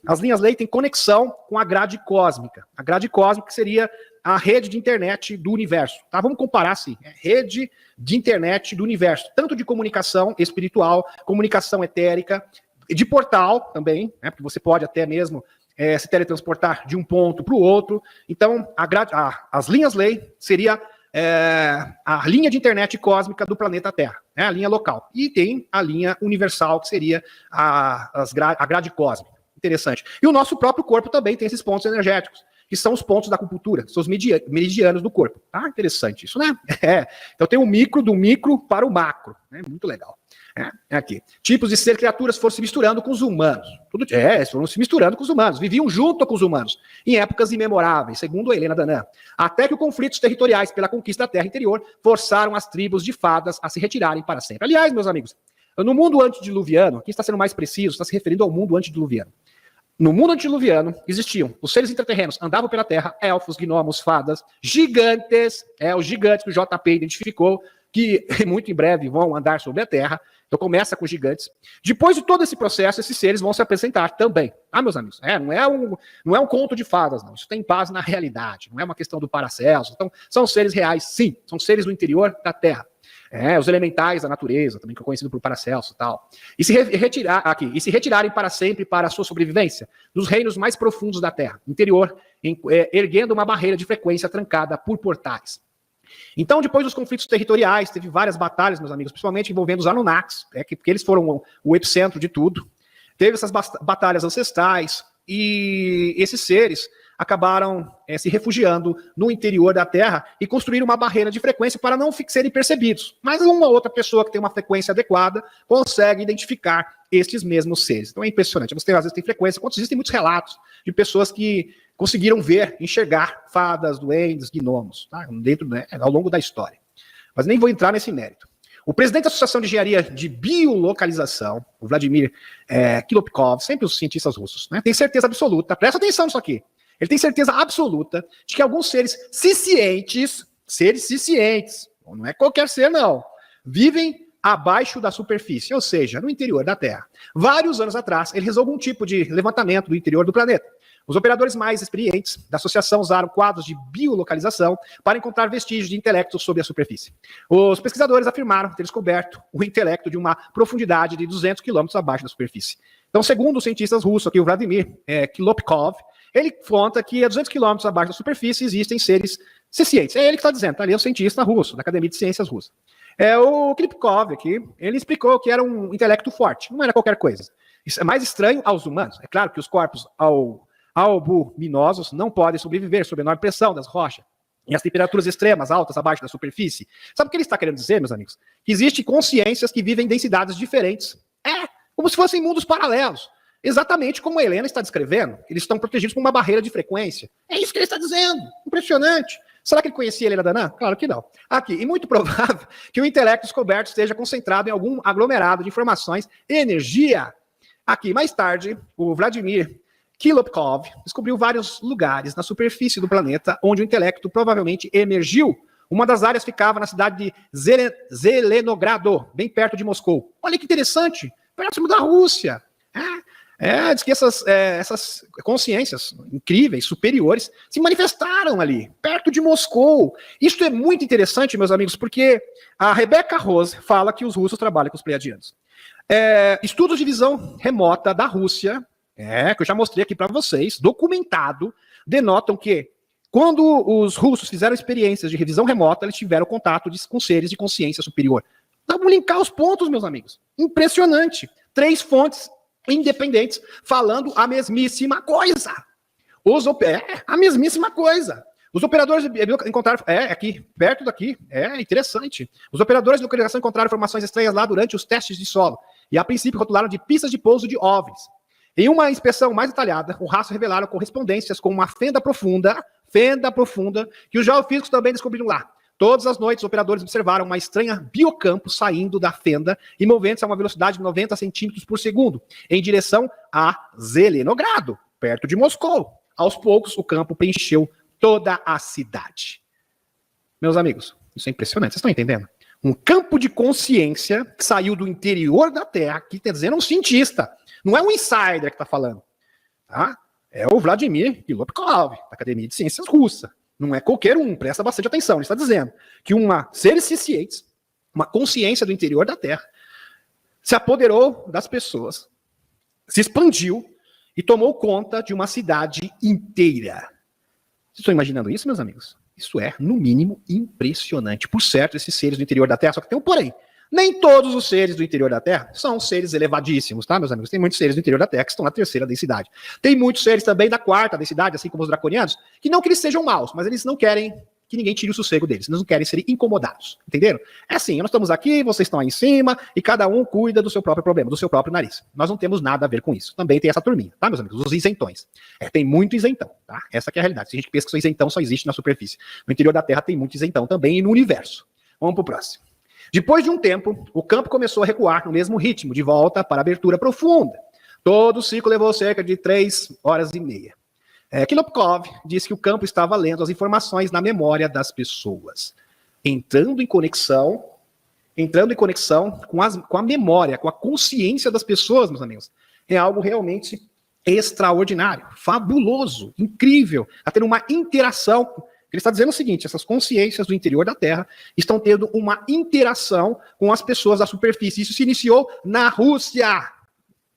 as linhas-lei têm conexão com a grade cósmica. A grade cósmica seria a rede de internet do universo, tá? Vamos comparar assim, rede de internet do universo, tanto de comunicação espiritual, comunicação etérica, de portal também, né? Porque você pode até mesmo se teletransportar de um ponto para o outro. Então, as linhas-lei seria a linha de internet cósmica do planeta Terra, né? A linha local. E tem a linha universal, que seria a grade cósmica. Interessante. E o nosso próprio corpo também tem esses pontos energéticos, que são os pontos da acupuntura, são os meridianos do corpo. Ah, interessante isso, né? Então tem o micro, do micro para o macro. Muito legal. Aqui. Tipos de ser criaturas foram se misturando com os humanos. Foram se misturando com os humanos. Viviam junto com os humanos, em épocas imemoráveis, segundo a Helena Danã. Até que os conflitos territoriais pela conquista da terra interior forçaram as tribos de fadas a se retirarem para sempre. Aliás, meus amigos, no mundo antediluviano, aqui está sendo mais preciso, está se referindo ao mundo antediluviano. No mundo antediluviano, existiam os seres intraterrenos, andavam pela terra, elfos, gnomos, fadas, gigantes, os gigantes que o JP identificou, que muito em breve vão andar sobre a terra. Então começa com gigantes. Depois de todo esse processo, esses seres vão se apresentar também. Ah, meus amigos, não é um conto de fadas, não. Isso tem base na realidade, não é uma questão do Paracelso. Então, são seres reais, sim. São seres do interior da Terra. Os elementais da natureza, também que é conhecido por Paracelso e tal. E se retirarem para sempre para a sua sobrevivência dos reinos mais profundos da Terra, interior, erguendo uma barreira de frequência trancada por portais. Então, depois dos conflitos territoriais, teve várias batalhas, meus amigos, principalmente envolvendo os Anunnakis, porque eles foram o epicentro de tudo. Teve essas batalhas ancestrais e esses seres acabaram se refugiando no interior da Terra e construíram uma barreira de frequência para não serem percebidos. Mas uma outra pessoa que tem uma frequência adequada consegue identificar estes mesmos seres. Então é impressionante. Você às vezes tem frequência, quanto existem muitos relatos de pessoas que conseguiram ver, enxergar fadas, duendes, gnomos, tá? Ao longo da história. Mas nem vou entrar nesse mérito. O presidente da Associação de Engenharia de Biolocalização, o Vladimir Kilopkov, sempre os cientistas russos, né, tem certeza absoluta, presta atenção nisso aqui, ele tem certeza absoluta de que alguns seres cientes, não é qualquer ser não, vivem abaixo da superfície, ou seja, no interior da Terra. Vários anos atrás, ele resolveu algum tipo de levantamento do interior do planeta. Os operadores mais experientes da associação usaram quadros de biolocalização para encontrar vestígios de intelecto sobre a superfície. Os pesquisadores afirmaram ter descoberto o intelecto de uma profundidade de 200 quilômetros abaixo da superfície. Então, segundo os cientistas russos, aqui o Vladimir Kilopkov, ele conta que a 200 quilômetros abaixo da superfície existem seres cientes. É ele que está dizendo, tá ali, é o cientista russo, da Academia de Ciências Russa. O Kilopkov aqui, ele explicou que era um intelecto forte, não era qualquer coisa. Isso é mais estranho aos humanos. É claro que os corpos albuminosos não podem sobreviver sob enorme pressão das rochas e as temperaturas extremas, altas, abaixo da superfície. Sabe o que ele está querendo dizer, meus amigos? Que existem consciências que vivem em densidades diferentes. Como se fossem mundos paralelos. Exatamente como a Helena está descrevendo. Eles estão protegidos por uma barreira de frequência. É isso que ele está dizendo. Impressionante. Será que ele conhecia Helena Danã? Claro que não. Aqui, e muito provável que o intelecto descoberto esteja concentrado em algum aglomerado de informações e energia. Aqui, mais tarde, o Vladimir Kilopkov descobriu vários lugares na superfície do planeta onde o intelecto provavelmente emergiu. Uma das áreas ficava na cidade de Zelenogrado, bem perto de Moscou. Olha que interessante, próximo da Rússia. Diz que essas consciências incríveis, superiores, se manifestaram ali, perto de Moscou. Isso é muito interessante, meus amigos, porque a Rebecca Rose fala que os russos trabalham com os pleiadianos. Estudos de visão remota da Rússia, que eu já mostrei aqui para vocês, documentado, denotam que quando os russos fizeram experiências de revisão remota, eles tiveram contato com seres de consciência superior. Vamos linkar os pontos, meus amigos. Impressionante. 3 fontes independentes falando a mesmíssima coisa. A mesmíssima coisa. Os operadores encontraram... aqui, perto daqui. Interessante. Os operadores de localização encontraram informações estranhas lá durante os testes de solo. E, a princípio, rotularam de pistas de pouso de OVNIs. Em uma inspeção mais detalhada, o rastro revelaram correspondências com uma fenda profunda, que os geofísicos também descobriram lá. Todas as noites, os operadores observaram uma estranha biocampo saindo da fenda e movendo-se a uma velocidade de 90 centímetros por segundo, em direção a Zelenogrado, perto de Moscou. Aos poucos, o campo preencheu toda a cidade. Meus amigos, isso é impressionante, vocês estão entendendo? Um campo de consciência que saiu do interior da Terra, que está dizendo um cientista, não é um insider que está falando, tá? É o Vladimir Kilopkov, da Academia de Ciências Russa. Não é qualquer um, presta bastante atenção. Ele está dizendo que seres cientes, uma consciência do interior da Terra, se apoderou das pessoas, se expandiu e tomou conta de uma cidade inteira. Vocês estão imaginando isso, meus amigos? Isso é, no mínimo, impressionante. Por certo, esses seres do interior da Terra, só que tem um porém. Nem todos os seres do interior da Terra são seres elevadíssimos, tá, meus amigos? Tem muitos seres do interior da Terra que estão na 3ª densidade. Tem muitos seres também da 4ª densidade, assim como os draconianos, que não que eles sejam maus, mas eles não querem que ninguém tire o sossego deles. Eles não querem ser incomodados, entenderam? É assim, nós estamos aqui, vocês estão aí em cima, e cada um cuida do seu próprio problema, do seu próprio nariz. Nós não temos nada a ver com isso. Também tem essa turminha, tá, meus amigos? Os isentões. Tem muito isentão, tá? Essa que é a realidade. Se a gente pensa que isentão só existe na superfície. No interior da Terra tem muito isentão também e no universo. Vamos pro próximo. Depois de um tempo, o campo começou a recuar no mesmo ritmo, de volta para a abertura profunda. Todo o ciclo levou cerca de 3 horas e meia. Kilopkov disse que o campo estava lendo as informações na memória das pessoas, entrando em conexão com a memória, com a consciência das pessoas, meus amigos. É algo realmente extraordinário, fabuloso, incrível, a ter uma interação. Ele está dizendo o seguinte: essas consciências do interior da Terra estão tendo uma interação com as pessoas da superfície. Isso se iniciou na Rússia.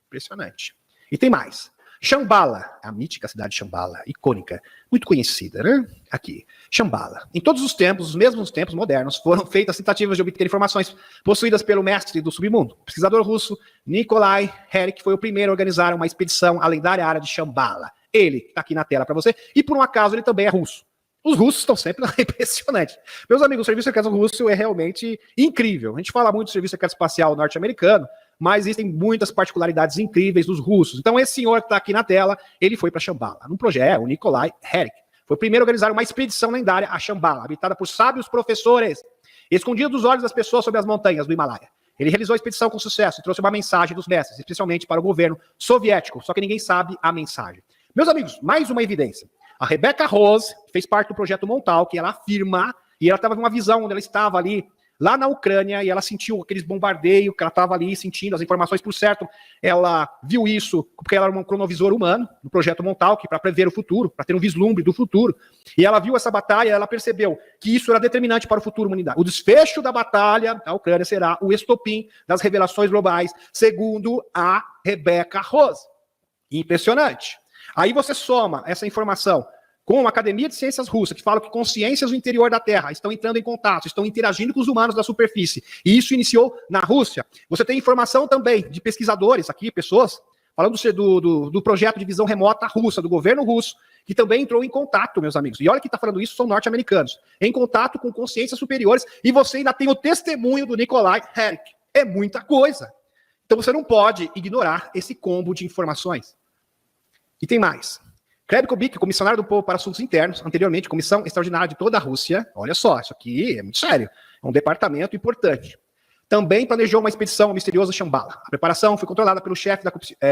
Impressionante. E tem mais. Shambhala, a mítica cidade de Shambhala, icônica, muito conhecida, né? Aqui, Shambhala. Em todos os tempos, os mesmos tempos modernos, foram feitas tentativas de obter informações possuídas pelo mestre do submundo. O pesquisador russo Nikolai Herrick foi o primeiro a organizar uma expedição à lendária área de Shambhala. Ele está aqui na tela para você, e por um acaso ele também é russo. Os russos estão sempre lá, impressionante. Meus amigos, o serviço secreto russo é realmente incrível. A gente fala muito do serviço secreto espacial norte-americano, mas existem muitas particularidades incríveis dos russos. Então, esse senhor que está aqui na tela, ele foi para Shambhala, num projeto, o Nikolai Herrick. Foi o primeiro a organizar uma expedição lendária a Shambhala, habitada por sábios professores, escondido dos olhos das pessoas sobre as montanhas do Himalaia. Ele realizou a expedição com sucesso e trouxe uma mensagem dos mestres, especialmente para o governo soviético, só que ninguém sabe a mensagem. Meus amigos, mais uma evidência. A Rebecca Rose fez parte do projeto Montauk, que ela afirma, e ela estava numa visão onde ela estava ali, lá na Ucrânia, e ela sentiu aqueles bombardeios, que ela estava ali sentindo as informações, por certo, ela viu isso, porque ela era um cronovisor humano, no projeto Montauk, para prever o futuro, para ter um vislumbre do futuro, e ela viu essa batalha, ela percebeu que isso era determinante para o futuro da humanidade. O desfecho da batalha da Ucrânia será o estopim das revelações globais, segundo a Rebecca Rose. Impressionante. Aí você soma essa informação com a Academia de Ciências Russa, que fala que consciências do interior da Terra estão entrando em contato, estão interagindo com os humanos da superfície, e isso iniciou na Rússia. Você tem informação também de pesquisadores aqui, pessoas, falando do projeto de visão remota russa, do governo russo, que também entrou em contato, meus amigos. E olha que está falando isso, são norte-americanos, em contato com consciências superiores, e você ainda tem o testemunho do Nikolai Herrick. É muita coisa. Então você não pode ignorar esse combo de informações. E tem mais. Kleb Kubik, comissionário do povo para assuntos internos, anteriormente Comissão Extraordinária de toda a Rússia. Olha só, isso aqui é muito sério. É um departamento importante. Também planejou uma expedição ao misterioso Shambhala. A preparação foi controlada pelo chefe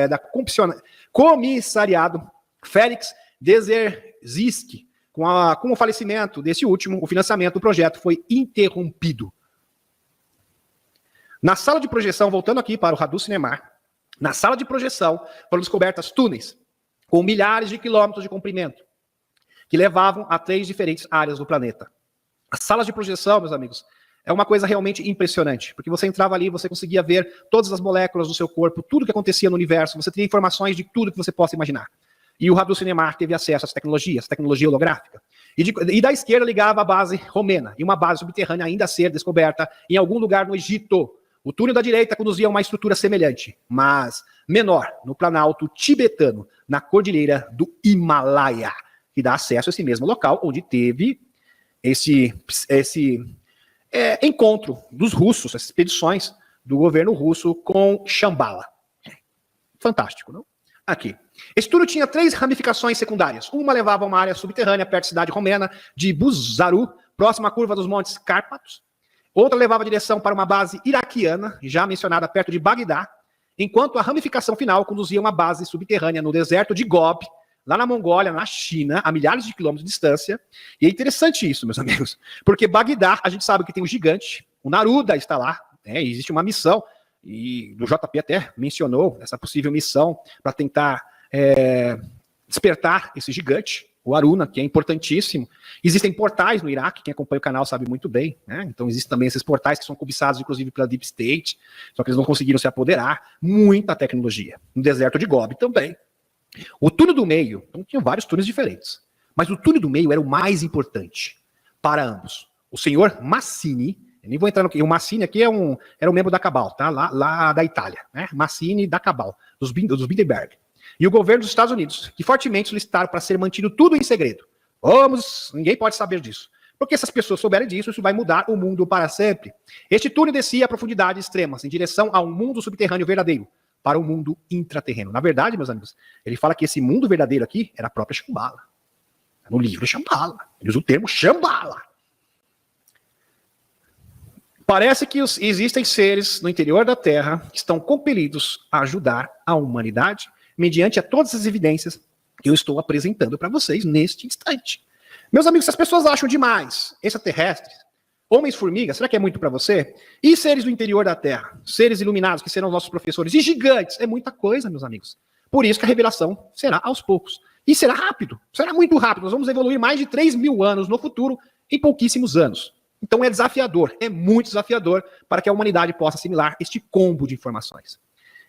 da comissariado, Félix Dzerzhinsky. Com o falecimento desse último, o financiamento do projeto foi interrompido. Na sala de projeção, voltando aqui para o Radu Cinemar, na sala de projeção foram descobertas túneis com milhares de quilômetros de comprimento, que levavam a 3 diferentes áreas do planeta. As salas de projeção, meus amigos, é uma coisa realmente impressionante, porque você entrava ali, você conseguia ver todas as moléculas do seu corpo, tudo que acontecia no universo, você teria informações de tudo que você possa imaginar. E o Radu Cinemar teve acesso a essa tecnologia holográfica. E da esquerda ligava a base romena, e uma base subterrânea ainda a ser descoberta em algum lugar no Egito. O túnel da direita conduzia a uma estrutura semelhante, mas menor, no planalto tibetano, na cordilheira do Himalaia, que dá acesso a esse mesmo local, onde teve esse encontro dos russos, essas expedições do governo russo com Shambhala. Fantástico, não? Aqui. Esse túnel tinha 3 ramificações secundárias. Uma levava a uma área subterrânea perto da cidade romena de Buzaru, próxima à curva dos Montes Cárpatos. Outra levava a direção para uma base iraquiana, já mencionada perto de Bagdá, enquanto a ramificação final conduzia a uma base subterrânea no deserto de Gobi, lá na Mongólia, na China, a milhares de quilômetros de distância. E é interessante isso, meus amigos, porque Bagdá, a gente sabe que tem um gigante, o Naruda está lá, né, e existe uma missão, e o JP até mencionou essa possível missão para tentar despertar esse gigante, o Aruna, que é importantíssimo. Existem portais no Iraque, quem acompanha o canal sabe muito bem, né? Então existem também esses portais que são cobiçados, inclusive, pela Deep State, só que eles não conseguiram se apoderar. Muita tecnologia. No deserto de Gobi também. O túnel do meio, então tinham vários túneis diferentes, mas o túnel do meio era o mais importante para ambos. O senhor Massini, eu nem vou entrar no que, o Massini aqui era um membro da Cabal, tá? Lá da Itália, né? Massini da Cabal, dos Bilderberg. E o governo dos Estados Unidos, que fortemente solicitaram para ser mantido tudo em segredo. Ninguém pode saber disso. Porque se as pessoas souberem disso, isso vai mudar o mundo para sempre. Este túnel descia a profundidades extremas, em direção a um mundo subterrâneo verdadeiro, para um mundo intraterreno. Na verdade, meus amigos, ele fala que esse mundo verdadeiro aqui era a própria Shambhala. No livro Shambhala. Ele usa o termo Shambhala. Parece que existem seres no interior da Terra que estão compelidos a ajudar a humanidade mediante a todas as evidências que eu estou apresentando para vocês neste instante. Meus amigos, se as pessoas acham demais extraterrestres, homens-formigas, será que é muito para você? E seres do interior da Terra, seres iluminados que serão nossos professores, e gigantes, é muita coisa, meus amigos. Por isso que a revelação será aos poucos. E será rápido, será muito rápido. Nós vamos evoluir mais de 3.000 anos no futuro em pouquíssimos anos. Então é desafiador, é muito desafiador para que a humanidade possa assimilar este combo de informações.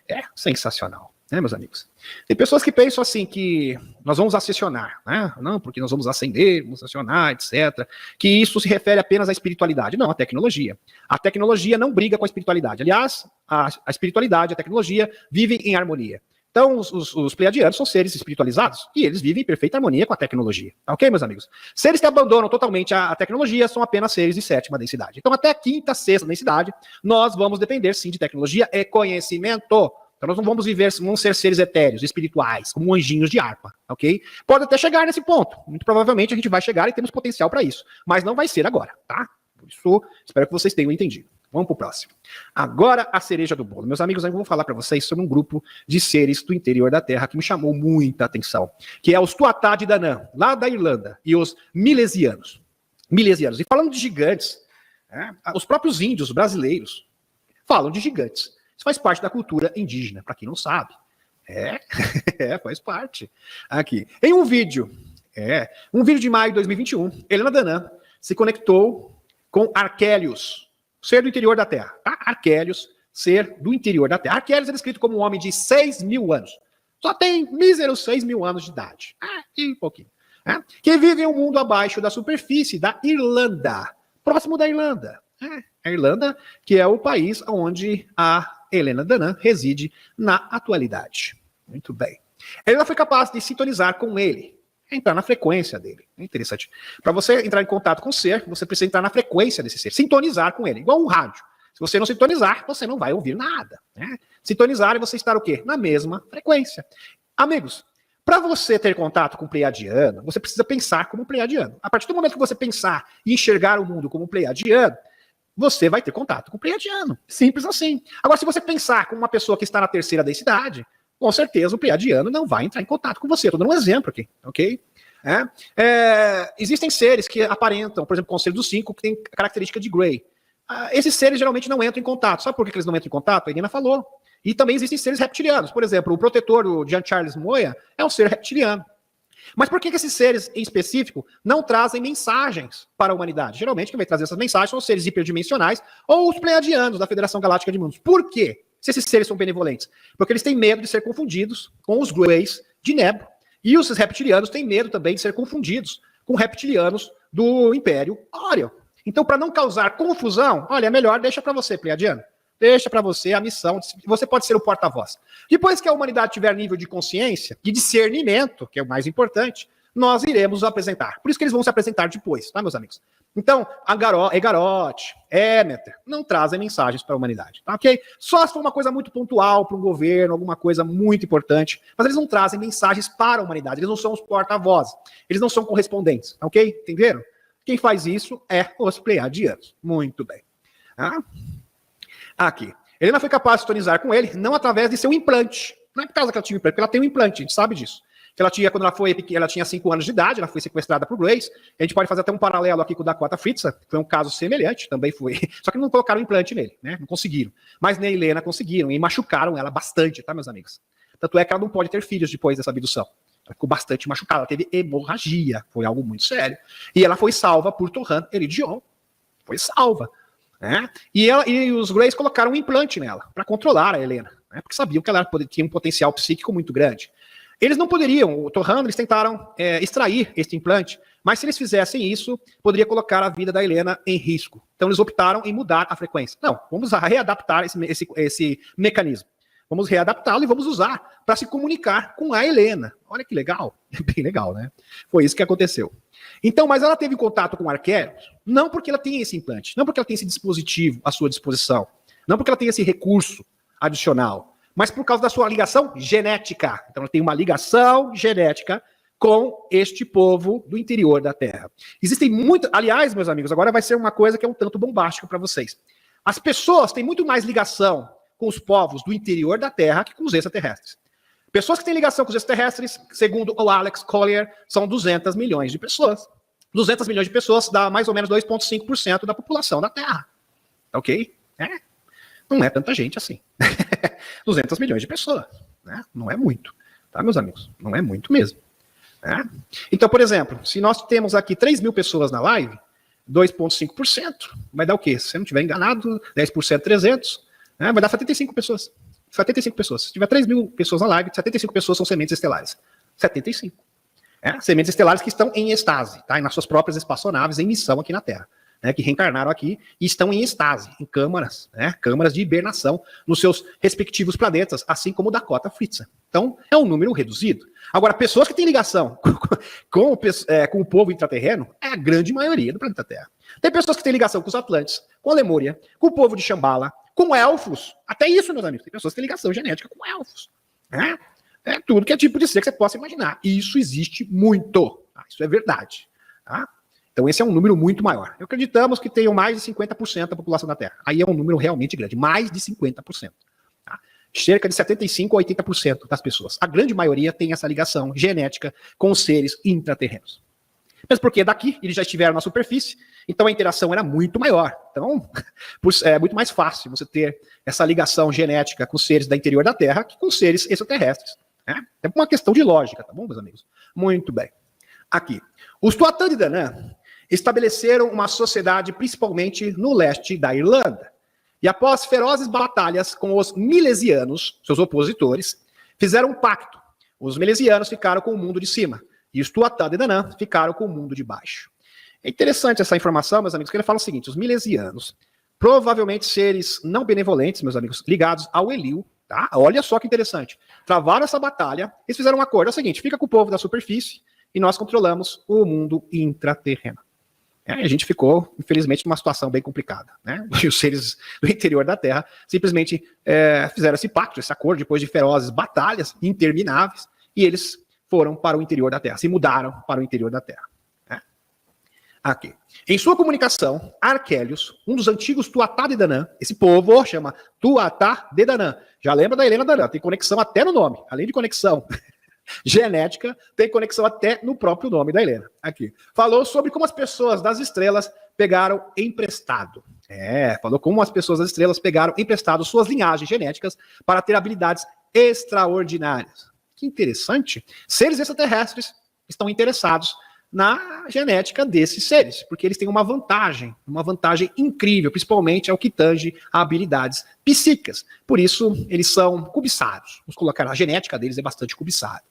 É sensacional, né, meus amigos? Tem pessoas que pensam assim, que nós vamos ascensionar, né? Não, porque nós vamos ascender, vamos ascensionar, etc. Que isso se refere apenas à espiritualidade. Não, à tecnologia. A tecnologia não briga com a espiritualidade. Aliás, a espiritualidade e a tecnologia vivem em harmonia. Então, os pleiadianos são seres espiritualizados e eles vivem em perfeita harmonia com a tecnologia. Tá ok, meus amigos? Seres que abandonam totalmente a tecnologia são apenas seres de 7ª densidade. Então, até a 5ª, 6ª densidade, nós vamos depender, sim, de tecnologia e conhecimento. Então, nós não vamos ser seres etéreos, espirituais, como anjinhos de harpa, ok? Pode até chegar nesse ponto. Muito provavelmente a gente vai chegar e temos potencial para isso. Mas não vai ser agora, tá? Por isso, espero que vocês tenham entendido. Vamos para o próximo. Agora, a cereja do bolo. Meus amigos, eu vou falar para vocês sobre um grupo de seres do interior da Terra que me chamou muita atenção, que é os Tuatha de Danann, lá da Irlanda, e os Milesianos. E falando de gigantes, os próprios índios brasileiros falam de gigantes. Isso faz parte da cultura indígena, para quem não sabe. Faz parte. Aqui. Em um vídeo de maio de 2021, Helena Danann se conectou com Arquelius, ser do interior da Terra. Tá? Arquelius, ser do interior da Terra. Arquelius é descrito como um homem de 6.000 anos. Só tem míseros 6.000 anos de idade. E um pouquinho. Que vive em um mundo abaixo da superfície da Irlanda. Próximo da Irlanda. A Irlanda, que é o país onde a Helena Danann reside na atualidade. Muito bem. Ela foi capaz de sintonizar com ele, entrar na frequência dele. É interessante. Para você entrar em contato com o ser, você precisa entrar na frequência desse ser, sintonizar com ele, igual um rádio. Se você não sintonizar, você não vai ouvir nada. Né? Sintonizar é você estar o quê? Na mesma frequência. Amigos, Para você ter contato com o pleiadiano, você precisa pensar como um pleiadiano. A partir do momento que você pensar e enxergar o mundo como um pleiadiano, você vai ter contato com o pleiadiano. Simples assim. Agora, se você pensar como uma pessoa que está na terceira densidade, com certeza o pleiadiano não vai entrar em contato com você. Estou dando um exemplo aqui, ok? Existem seres que aparentam, por exemplo, o Conselho dos Cinco, que tem característica de Grey. Esses seres geralmente não entram em contato. Sabe por que eles não entram em contato? A Irina falou. E também existem seres reptilianos. Por exemplo, o protetor do Jean Charles Moya é um ser reptiliano. Mas por que esses seres, em específico, não trazem mensagens para a humanidade? Geralmente, quem vai trazer essas mensagens são os seres hiperdimensionais ou os pleiadianos da Federação Galáctica de Mundos. Por quê? Se esses seres são benevolentes? Porque eles têm medo de ser confundidos com os Greys de Nebo. E os reptilianos têm medo também de ser confundidos com reptilianos do Império Orion. Então, para não causar confusão, olha, é melhor deixa para você, pleiadiano. Deixa para você a missão. Você pode ser o porta-voz. Depois que a humanidade tiver nível de consciência e discernimento, que é o mais importante, nós iremos apresentar. Por isso que eles vão se apresentar depois, tá, meus amigos? Então, Egaroth, Emeter, não trazem mensagens para a humanidade, tá, ok? Só se for uma coisa muito pontual para um governo, alguma coisa muito importante, mas eles não trazem mensagens para a humanidade, eles não são os porta-vozes, eles não são correspondentes, tá, ok? Entenderam? Quem faz isso é os pleiadianos. Muito bem. Aqui. Helena foi capaz de sintonizar com ele, não através de seu implante. Não é por causa que ela tinha um implante, porque ela tem um implante, a gente sabe disso. Que ela tinha, quando ela tinha 5 anos de idade, ela foi sequestrada por Grace. A gente pode fazer até um paralelo aqui com o Dakota Fritza, que foi um caso semelhante, também foi. Só que não colocaram implante nele, né? Não conseguiram. Mas nem Helena conseguiram e machucaram ela bastante, tá, meus amigos? Tanto é que ela não pode ter filhos depois dessa abdução. Ela ficou bastante machucada, ela teve hemorragia, foi algo muito sério. E ela foi salva por Torran Eridion. Foi salva. Né? E os Greys colocaram um implante nela, para controlar a Helena, né? Porque sabiam que ela tinha um potencial psíquico muito grande. Eles não poderiam, o Torran, eles tentaram extrair esse implante, mas se eles fizessem isso, poderia colocar a vida da Helena em risco. Então eles optaram em mudar a frequência. Não, vamos readaptar esse mecanismo. Vamos readaptá-lo e vamos usar para se comunicar com a Helena. Olha que legal, bem legal, né? Foi isso que aconteceu. Então, mas ela teve contato com Arqueros, não porque ela tem esse implante, não porque ela tem esse dispositivo à sua disposição, não porque ela tem esse recurso adicional, mas por causa da sua ligação genética. Então ela tem uma ligação genética com este povo do interior da Terra. Existem muitas... Aliás, meus amigos, agora vai ser uma coisa que é um tanto bombástica para vocês. As pessoas têm muito mais ligação com os povos do interior da Terra que com os extraterrestres. Pessoas que têm ligação com os extraterrestres, segundo o Alex Collier, são 200 milhões de pessoas. 200 milhões de pessoas dá mais ou menos 2,5% da população da Terra. Ok? Não é tanta gente assim. 200 milhões de pessoas. Né? Não é muito. Tá, meus amigos? Não é muito mesmo. Né? Então, por exemplo, se nós temos aqui 3 mil pessoas na live, 2,5%, vai dar o quê? Se eu não estiver enganado, 10%, 300, né? Vai dar 75 pessoas. 75 pessoas. Se tiver 3 mil pessoas na live, 75 pessoas são sementes estelares. 75. Sementes estelares que estão em estase, tá? E nas suas próprias espaçonaves em missão aqui na Terra. Né? Que reencarnaram aqui e estão em estase, em câmaras, né? Câmaras de hibernação nos seus respectivos planetas, assim como o Dakota Fritza. Então, é um número reduzido. Agora, pessoas que têm ligação com o povo intraterreno é a grande maioria do planeta Terra. Tem pessoas que têm ligação com os Atlantes, com a Lemúria, com o povo de Shambhala, com elfos. Até isso, meus amigos. Tem pessoas que têm ligação genética com elfos. Né? É tudo que é tipo de ser que você possa imaginar. E isso existe muito. Tá? Isso é verdade. Tá? Então esse é um número muito maior. Acreditamos que tenham mais de 50% da população da Terra. Aí é um número realmente grande. Mais de 50%. Tá? Cerca de 75% a 80% das pessoas. A grande maioria tem essa ligação genética com os seres intraterrenos. Mas porque daqui eles já estiveram na superfície, então a interação era muito maior. Então, é muito mais fácil você ter essa ligação genética com seres da interior da Terra que com seres extraterrestres. Né? É uma questão de lógica, tá bom, meus amigos? Muito bem. Aqui. Os Tuatha de Danann estabeleceram uma sociedade principalmente no leste da Irlanda. E após ferozes batalhas com os milesianos, seus opositores, fizeram um pacto. Os milesianos ficaram com o mundo de cima. E os Tuatha de Danann ficaram com o mundo de baixo. É interessante essa informação, meus amigos, que ele fala o seguinte: os milesianos, provavelmente seres não benevolentes, meus amigos, ligados ao Elil, tá? Olha só que interessante. Travaram essa batalha, eles fizeram um acordo. É o seguinte: fica com o povo da superfície e nós controlamos o mundo intraterreno. A gente ficou, infelizmente, numa situação bem complicada. Né? E os seres do interior da Terra simplesmente fizeram esse pacto, esse acordo, depois de ferozes batalhas intermináveis, e eles foram para o interior da Terra, se mudaram para o interior da Terra. Né? Aqui. Em sua comunicação, Arquélios, um dos antigos Tuatá de Danann, esse povo chama Tuatá de Danann. Já lembra da Helena Danann, tem conexão até no nome, além de conexão genética, tem conexão até no próprio nome da Helena. Aqui. Falou sobre como as pessoas das estrelas pegaram emprestado. Falou como as pessoas das estrelas pegaram emprestado suas linhagens genéticas para ter habilidades extraordinárias. Que interessante. Seres extraterrestres estão interessados na genética desses seres, porque eles têm uma vantagem incrível, principalmente ao que tange a habilidades psíquicas. Por isso, eles são cobiçados. Vamos colocar, a genética deles é bastante cobiçada.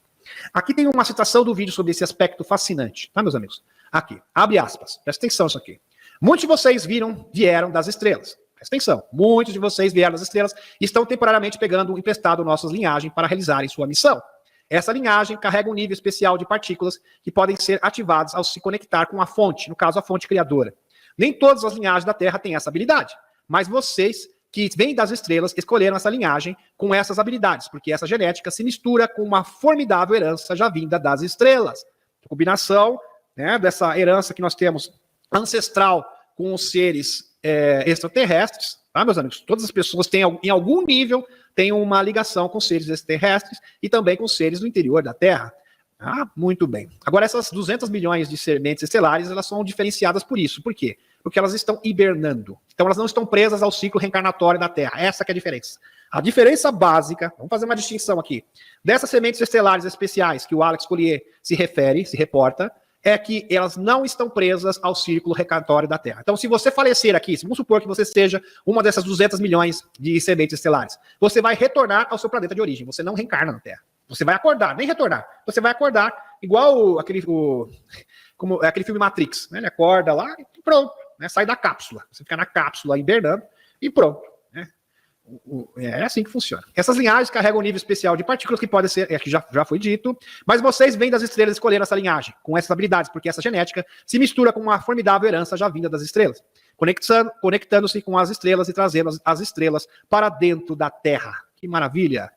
Aqui tem uma citação do vídeo sobre esse aspecto fascinante, tá, meus amigos? Aqui, abre aspas, presta atenção isso aqui. Muitos de vocês vieram das estrelas. Presta atenção, muitos de vocês vieram das estrelas e estão temporariamente pegando emprestado nossas linhagens para realizarem sua missão. Essa linhagem carrega um nível especial de partículas que podem ser ativadas ao se conectar com a fonte, no caso a fonte criadora. Nem todas as linhagens da Terra têm essa habilidade, mas vocês que vêm das estrelas escolheram essa linhagem com essas habilidades, porque essa genética se mistura com uma formidável herança já vinda das estrelas. A combinação, né, dessa herança que nós temos ancestral com os seres extraterrestres, tá, meus amigos? Todas as pessoas têm, em algum nível, têm uma ligação com seres extraterrestres e também com seres do interior da Terra. Ah, muito bem. Agora, essas 200 milhões de sementes estelares, elas são diferenciadas por isso. Por quê? Porque elas estão hibernando. Então, elas não estão presas ao ciclo reencarnatório da Terra. Essa que é a diferença. A diferença básica, vamos fazer uma distinção aqui, dessas sementes estelares especiais que o Alex Collier se reporta, é que elas não estão presas ao círculo reencarnatório da Terra. Então, se você falecer aqui, vamos supor que você seja uma dessas 200 milhões de sementes estelares, você vai retornar ao seu planeta de origem, você não reencarna na Terra. Você vai acordar, nem retornar. Você vai acordar igual aquele filme Matrix, né? Ele acorda lá e pronto, né? Sai da cápsula. Você fica na cápsula hibernando e pronto. É assim que funciona. Essas linhagens carregam um nível especial de partículas que pode ser, aqui já foi dito, mas vocês vêm das estrelas escolheram essa linhagem, com essas habilidades, porque essa genética se mistura com uma formidável herança já vinda das estrelas, conectando-se com as estrelas e trazendo as estrelas para dentro da Terra. Que maravilha!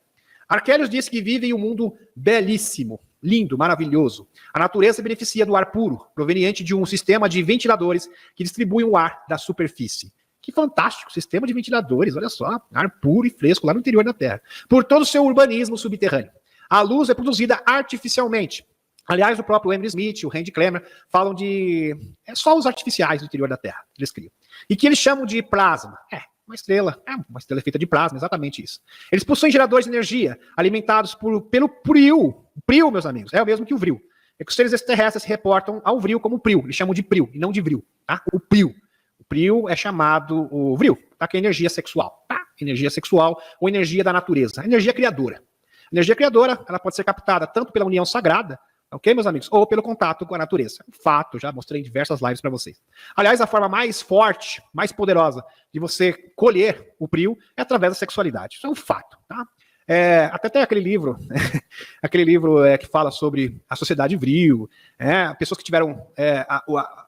Arquélios diz que vive em um mundo belíssimo, lindo, maravilhoso. A natureza se beneficia do ar puro, proveniente de um sistema de ventiladores que distribuem o ar da superfície. Que fantástico, sistema de ventiladores, olha só, ar puro e fresco lá no interior da Terra. Por todo o seu urbanismo subterrâneo. A luz é produzida artificialmente. Aliás, o próprio Henry Smith, o Randy Cramer, falam de só os artificiais do interior da Terra, eles criam. E que eles chamam de plasma. Uma estrela feita de plasma, exatamente isso. Eles possuem geradores de energia, alimentados pelo PRIO. O PRIO, meus amigos, é o mesmo que o VRIO. É que os seres extraterrestres se reportam ao VRIO como PRIO, eles chamam de PRIO, e não de VRIO, tá? O PRIO. O PRIO é chamado o VRIO, tá? Que é energia sexual, tá? Energia sexual ou energia da natureza, energia criadora. A energia criadora, ela pode ser captada tanto pela união sagrada, ok, meus amigos, ou pelo contato com a natureza. Fato, já mostrei em diversas lives para vocês. Aliás, a forma mais forte, mais poderosa de você colher o PRIO é através da sexualidade. Isso é um fato, tá? Até tem aquele livro, que fala sobre a sociedade vril, pessoas que tiveram,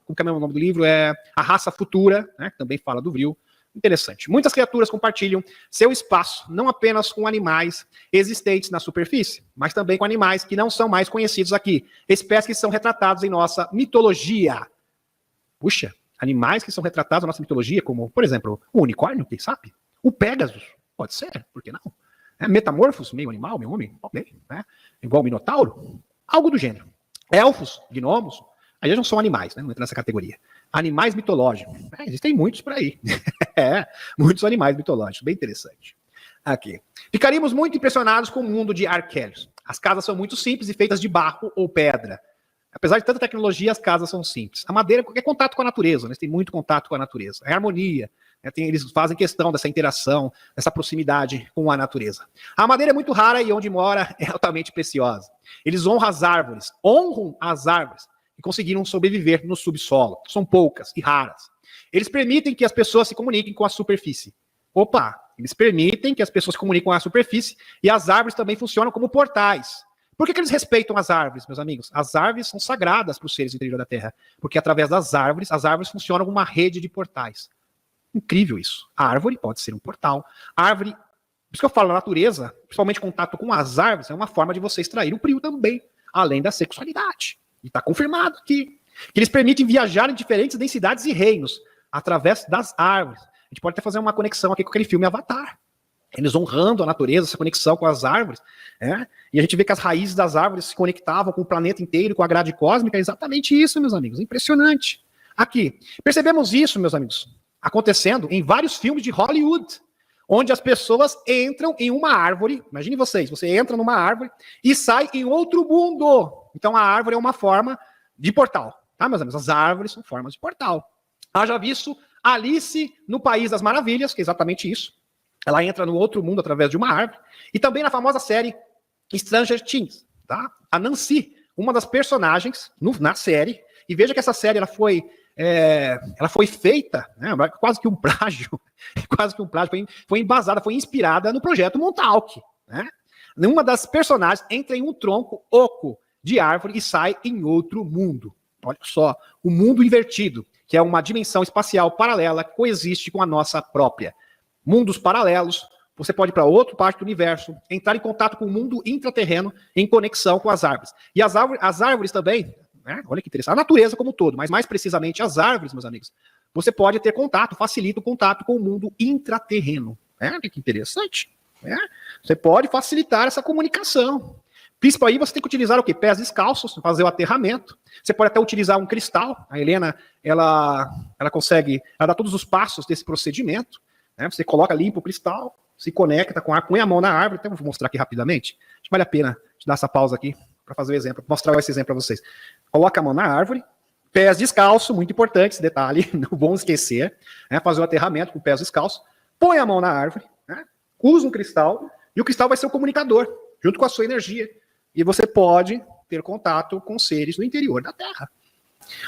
como é o nome do livro? A Raça Futura, né, que também fala do vril. Interessante. Muitas criaturas compartilham seu espaço, não apenas com animais existentes na superfície, mas também com animais que não são mais conhecidos aqui, espécies que são retratados em nossa mitologia. Puxa, animais que são retratados na nossa mitologia, como, por exemplo, o unicórnio, quem sabe? O Pégasus, pode ser, por que não? Metamorfos, meio animal, meio homem, ok, né? Igual o Minotauro, algo do gênero. Elfos, gnomos, aí já não são animais, né? Não entra nessa categoria. Animais mitológicos, existem muitos por aí. Muitos animais mitológicos, bem interessante. Aqui. Ficaríamos muito impressionados com o mundo de Arquélios. As casas são muito simples e feitas de barro ou pedra. Apesar de tanta tecnologia, as casas são simples. A madeira é contato com a natureza, né? Eles têm muito contato com a natureza. É harmonia. Eles fazem questão dessa interação, dessa proximidade com a natureza. A madeira é muito rara e onde mora é altamente preciosa. Eles honram as árvores e conseguiram sobreviver no subsolo. São poucas e raras. Eles permitem que as pessoas se comuniquem com a superfície. Eles permitem que as pessoas se comuniquem com a superfície e as árvores também funcionam como portais. Por que eles respeitam as árvores, meus amigos? As árvores são sagradas para os seres do interior da Terra, porque através das árvores, as árvores funcionam como uma rede de portais. Incrível isso. A árvore pode ser um portal. A árvore, por isso que eu falo, a natureza, principalmente contato com as árvores, é uma forma de você extrair o PRIO também. além da sexualidade. E está confirmado aqui. Que eles permitem viajar em diferentes densidades e reinos, através das árvores. A gente pode até fazer uma conexão aqui com aquele filme Avatar. Eles honrando a natureza, essa conexão com as árvores. E a gente vê que as raízes das árvores se conectavam com o planeta inteiro, com a grade cósmica. É exatamente isso, meus amigos. Impressionante. Aqui. Percebemos isso, meus amigos, acontecendo em vários filmes de Hollywood, onde as pessoas entram em uma árvore. Imagine vocês, você entra numa árvore e sai em outro mundo. Então a árvore é uma forma de portal. Tá, meus amigos? As árvores são formas de portal. Haja visto Alice no País das Maravilhas, que é exatamente isso. Ela entra no outro mundo através de uma árvore. E também na famosa série Stranger Things, tá? A Nancy, uma das personagens na série. E veja que essa série ela foi feita, né, quase que um plágio, foi embasada, foi inspirada no projeto Montauk. Né? Uma das personagens entra em um tronco oco de árvore e sai em outro mundo. Olha só, o mundo invertido, que é uma dimensão espacial paralela que coexiste com a nossa própria. Mundos paralelos, você pode ir para outra parte do universo, entrar em contato com o mundo intraterreno em conexão com as árvores. E as árvores também, né? Olha que interessante, a natureza como um todo, mas mais precisamente as árvores, meus amigos, você pode ter contato, facilita o contato com o mundo intraterreno. Olha que interessante. Você pode facilitar essa comunicação. Principalmente você tem que utilizar o quê? Pés descalços, fazer o aterramento. Você pode até utilizar um cristal. A Helena, ela consegue, ela dá todos os passos desse procedimento. Né? Você coloca, limpa o cristal, se conecta com põe a mão na árvore. Então, vou mostrar aqui rapidamente. Acho que vale a pena te dar essa pausa aqui para fazer o exemplo, mostrar esse exemplo para vocês. Coloca a mão na árvore, pés descalços, muito importante esse detalhe, não vão esquecer. Né? Fazer o aterramento com pés descalços. Põe a mão na árvore, né? Usa um cristal, e o cristal vai ser o comunicador, junto com a sua energia. E você pode ter contato com seres no interior da Terra.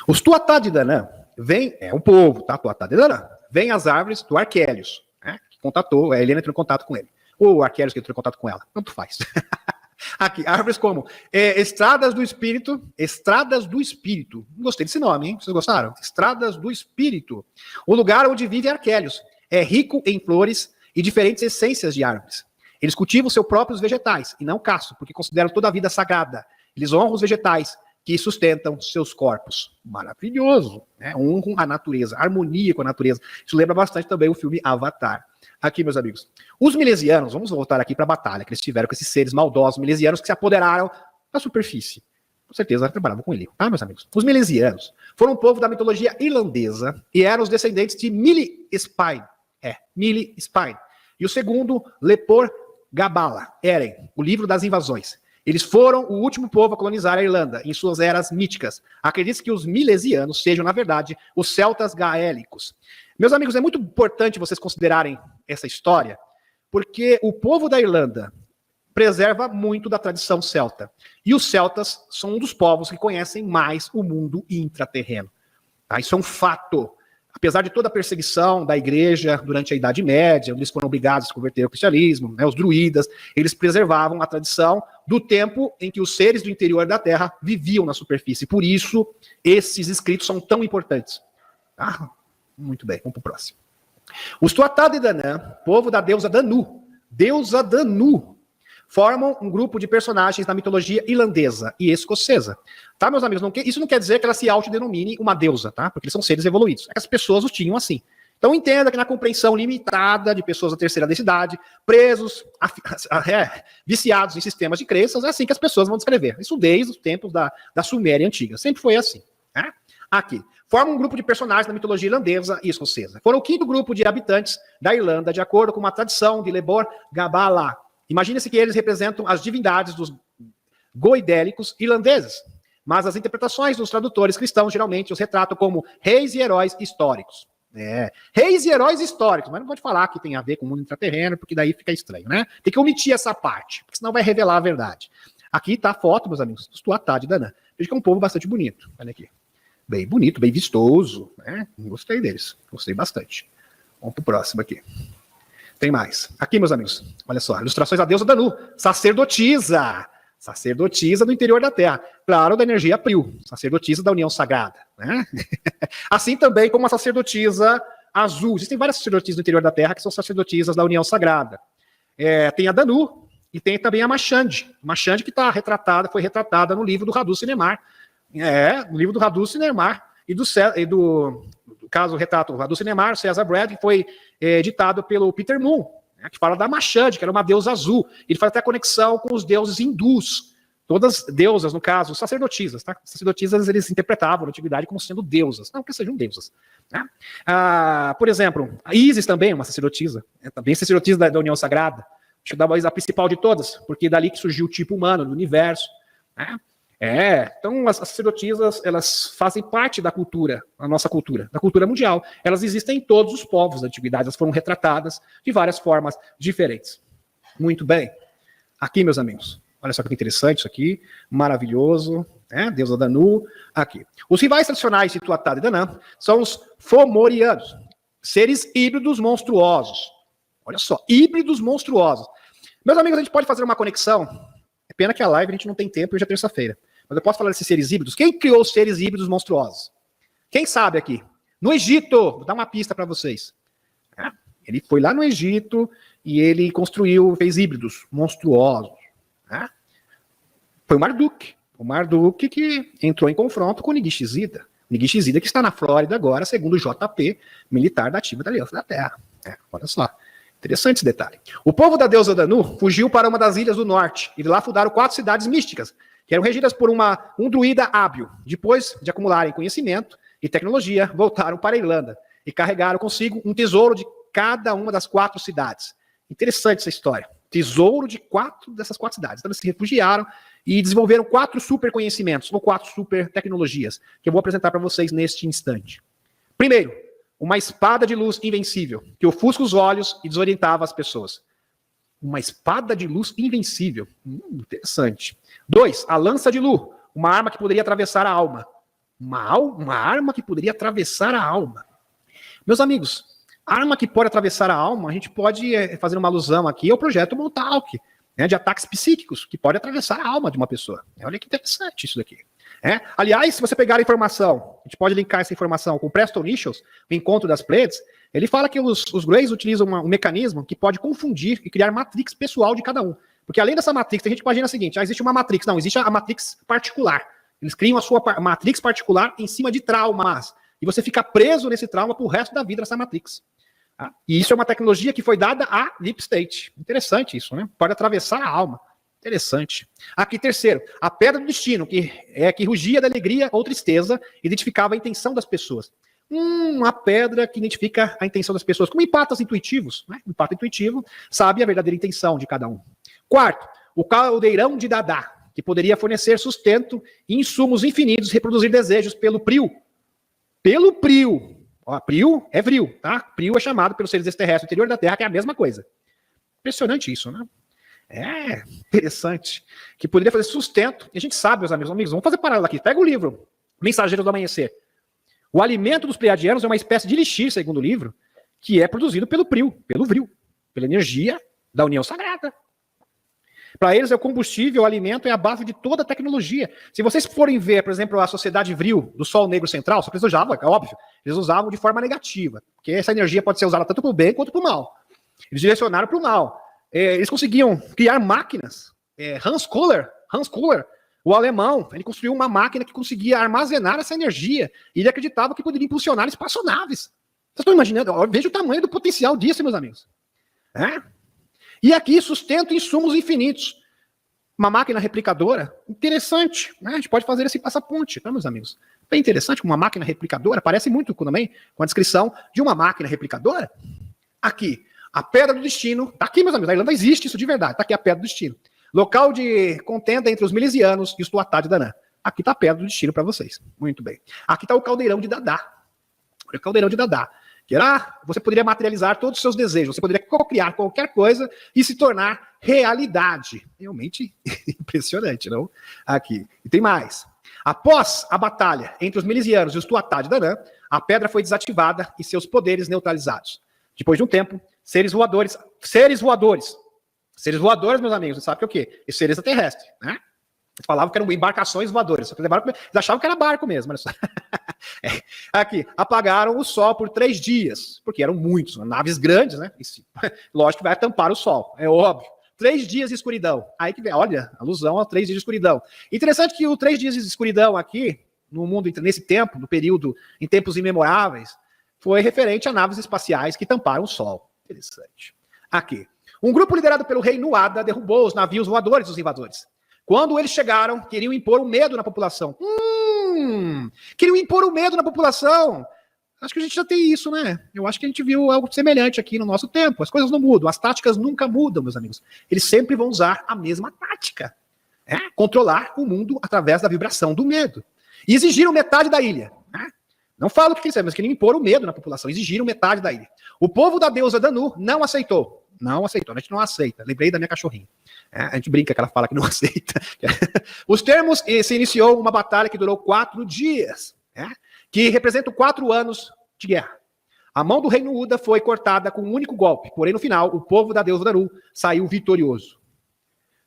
Os Tuatá de Danann, é um povo, tá? Tuatá de Danann, vem as árvores do Arquélios, né? Que contatou, a Helena entrou em contato com ele. Ou o Arquélios que entrou em contato com ela, tanto faz. Aqui, árvores como Estradas do Espírito. Gostei desse nome, hein? Vocês gostaram? Estradas do Espírito. O lugar onde vive Arquélios é rico em flores e diferentes essências de árvores. Eles cultivam seus próprios vegetais e não caçam, porque consideram toda a vida sagrada. Eles honram os vegetais que sustentam seus corpos. Maravilhoso, né? Honram a natureza, harmonia com a natureza. Isso lembra bastante também o filme Avatar. Aqui, meus amigos. Os milesianos, vamos voltar aqui para a batalha que eles tiveram com esses seres maldosos milesianos que se apoderaram da superfície. Com certeza, trabalhavam com ele, tá, meus amigos? Os milesianos foram um povo da mitologia irlandesa e eram os descendentes de Mili Spine. Mili Spine. E o segundo, Lepor Gabala, Eren, o livro das invasões. Eles foram o último povo a colonizar a Irlanda em suas eras míticas. Acredita-se que os milesianos sejam, na verdade, os celtas gaélicos. Meus amigos, é muito importante vocês considerarem essa história, porque o povo da Irlanda preserva muito da tradição celta. E os celtas são um dos povos que conhecem mais o mundo intraterreno. Tá? Isso é um fato. Apesar de toda a perseguição da igreja durante a Idade Média, onde eles foram obrigados a se converter ao cristianismo, né, os druidas, eles preservavam a tradição do tempo em que os seres do interior da Terra viviam na superfície. Por isso, esses escritos são tão importantes. Muito bem, vamos para o próximo. Os Tuatá de Danann, povo da deusa Danu, formam um grupo de personagens da mitologia irlandesa e escocesa. Tá, meus amigos? Isso não quer dizer que ela se autodenomine uma deusa, tá? Porque eles são seres evoluídos. As pessoas os tinham assim. Então entenda que na compreensão limitada de pessoas da terceira densidade, presos, viciados em sistemas de crenças, é assim que as pessoas vão descrever. Isso desde os tempos da Suméria antiga. Sempre foi assim. Né? Aqui. Forma um grupo de personagens da mitologia irlandesa e escocesa. Foram o quinto grupo de habitantes da Irlanda, de acordo com uma tradição de Lebor Gabala. Imagina-se que eles representam as divindades dos goidélicos irlandeses, mas as interpretações dos tradutores cristãos geralmente os retratam como reis e heróis históricos. Reis e heróis históricos, mas não pode falar que tem a ver com o mundo intraterreno, porque daí fica estranho, né? Tem que omitir essa parte, porque senão vai revelar a verdade. Aqui está a foto, meus amigos, dos Tuatá de Danann. Veja que é um povo bastante bonito. Olha aqui. Bem bonito, bem vistoso. Né? Gostei deles, gostei bastante. Vamos para o próximo aqui. Tem mais. Aqui, meus amigos, olha só. Ilustrações da deusa Danu, sacerdotisa. Sacerdotisa do interior da Terra. Claro, da energia Priu. Sacerdotisa da união sagrada. Né? Assim também como a sacerdotisa azul. Existem várias sacerdotisas do interior da Terra que são sacerdotisas da união sagrada. Tem a Danu E tem também a Machande que está retratada, foi retratada no livro do Radu Cinemar. No livro do Radu Cinemar e do caso retrato do Radu Cinemar, César Brad, que foi editado pelo Peter Moon, né, que fala da Machande, que era uma deusa azul. Ele faz até conexão com os deuses hindus. Todas deusas, no caso, sacerdotisas, tá? Sacerdotisas, eles interpretavam a antiguidade como sendo deusas, não que sejam deusas. Né? Por exemplo, a Ísis também é uma sacerdotisa, também sacerdotisa da União Sagrada, acho que a principal de todas, porque é dali que surgiu o tipo humano, do universo. Né? Então as sacerdotisas, elas fazem parte da cultura, da nossa cultura, da cultura mundial. Elas existem em todos os povos da antiguidade, elas foram retratadas de várias formas diferentes. Muito bem. Aqui, meus amigos, olha só que interessante isso aqui, maravilhoso, né? Deusa Danu, aqui. Os rivais tradicionais de Tuatha de Danann são os Fomorianos, seres híbridos monstruosos. Olha só, híbridos monstruosos. Meus amigos, a gente pode fazer uma conexão, é pena que a live a gente não tem tempo, hoje é terça-feira, mas eu posso falar desses seres híbridos. Quem criou os seres híbridos monstruosos? Quem sabe aqui? No Egito, vou dar uma pista para vocês. Ele foi lá no Egito e ele fez híbridos monstruosos. Foi o Marduk que entrou em confronto com o Nigishizida. O Nigishizida que está na Flórida agora, segundo o JP, militar da ativa da Aliança da Terra. Olha só, interessante esse detalhe. O povo da deusa Danu fugiu para uma das ilhas do norte e de lá fundaram 4 cidades místicas, que eram regidas por um druida hábil. Depois de acumularem conhecimento e tecnologia, voltaram para a Irlanda e carregaram consigo um tesouro de cada uma das 4 cidades. Interessante essa história. Tesouro de 4 dessas 4 cidades. Então eles se refugiaram e desenvolveram 4 super conhecimentos, ou 4 super tecnologias, que eu vou apresentar para vocês neste instante. Primeiro, uma espada de luz invencível, que ofusca os olhos e desorientava as pessoas. Uma espada de luz invencível. Interessante. 2, a lança de Lu, uma arma que poderia atravessar a alma. Uma arma que poderia atravessar a alma. Meus amigos, arma que pode atravessar a alma, a gente pode fazer uma alusão aqui ao projeto Montauk, né, de ataques psíquicos, que pode atravessar a alma de uma pessoa. Olha que interessante isso daqui. Aliás, se você pegar a informação, a gente pode linkar essa informação com o Preston Nichols, o encontro das Pleiades, ele fala que os Greys utilizam um mecanismo que pode confundir e criar matrix pessoal de cada um. Porque além dessa matrix, a gente imagina o seguinte, existe uma matrix, não, existe a matrix particular. Eles criam a sua matrix particular em cima de traumas. E você fica preso nesse trauma pro resto da vida nessa matrix. E isso é uma tecnologia que foi dada à Deep State. Interessante isso, né? Pode atravessar a alma. Interessante. Aqui, terceiro, a pedra do destino, que rugia da alegria ou tristeza, identificava a intenção das pessoas. Uma pedra que identifica a intenção das pessoas, como empatas intuitivos. Né? O empata intuitivo sabe a verdadeira intenção de cada um. Quarto, o caldeirão de Dadá, que poderia fornecer sustento e insumos infinitos, reproduzir desejos pelo Priu. Pelo Priu. Priu é vril, tá? Priu é chamado pelos seres extraterrestres do interior da Terra, que é a mesma coisa. Impressionante isso, né? Interessante. Que poderia fazer sustento. E a gente sabe, meus amigos, vamos fazer paralelo aqui. Pega o livro, Mensageiros do Amanhecer. O alimento dos pleiadianos é uma espécie de elixir, segundo o livro, que é produzido pelo Priu, pelo vril, pela energia da União Sagrada. Para eles, é o combustível, o alimento é a base de toda a tecnologia. Se vocês forem ver, por exemplo, a sociedade vril do Sol Negro Central, só que eles usavam, é óbvio, eles usavam de forma negativa, porque essa energia pode ser usada tanto para o bem quanto para o mal. Eles direcionaram para o mal. Eles conseguiam criar máquinas. Hans Kohler, o alemão, ele construiu uma máquina que conseguia armazenar essa energia e ele acreditava que poderia impulsionar espaçonaves. Vocês estão imaginando? Veja o tamanho do potencial disso, meus amigos. E aqui, sustento insumos infinitos. Uma máquina replicadora, interessante. Né? A gente pode fazer esse passaponte, tá, meus amigos? Bem interessante, uma máquina replicadora, parece muito também com a descrição de uma máquina replicadora. Aqui, a Pedra do Destino. Tá aqui, meus amigos, na Irlanda existe isso de verdade. Tá aqui a Pedra do Destino. Local de contenda entre os milesianos e os Tuatha de Danann. Aqui tá a Pedra do Destino para vocês. Muito bem. Aqui tá o Caldeirão de Dadá. Olha o Caldeirão de Dadá. Que você poderia materializar todos os seus desejos, você poderia criar qualquer coisa e se tornar realidade. Realmente impressionante, não? Aqui. E tem mais. Após a batalha entre os milesianos e os Tuatha de Danann, a pedra foi desativada e seus poderes neutralizados. Depois de um tempo, seres voadores, meus amigos, você sabe que é o quê? Esses seres extraterrestres, né? Eles falavam que eram embarcações voadoras, só que eles achavam que era barco mesmo, olha só. Aqui, apagaram o sol por 3 dias, porque eram muitos, naves grandes, né? Lógico que vai tampar o sol, é óbvio. 3 dias de escuridão. Aí que vem, olha, alusão a 3 dias de escuridão. Interessante que o 3 dias de escuridão aqui, no mundo, nesse tempo, no período, em tempos imemoráveis, foi referente a naves espaciais que tamparam o Sol. Interessante. Aqui. Um grupo liderado pelo rei Nuada derrubou os navios voadores dos invasores. Quando eles chegaram, queriam impor o medo na população. Queriam impor o medo na população. Acho que a gente já tem isso, né? Eu acho que a gente viu algo semelhante aqui no nosso tempo. As coisas não mudam, as táticas nunca mudam, meus amigos. Eles sempre vão usar a mesma tática. Controlar o mundo através da vibração do medo. E exigiram metade da ilha. Não falo o que eles fizeram, mas queriam impor o medo na população. Exigiram metade da ilha. O povo da deusa Danu não aceitou. Não aceitou, a gente não aceita. Lembrei da minha cachorrinha. A gente brinca que ela fala que não aceita. Os termos, se iniciou uma batalha que durou 4 dias, que representam 4 anos de guerra. A mão do rei Nuada foi cortada com um único golpe, porém no final, o povo da deusa Danu saiu vitorioso.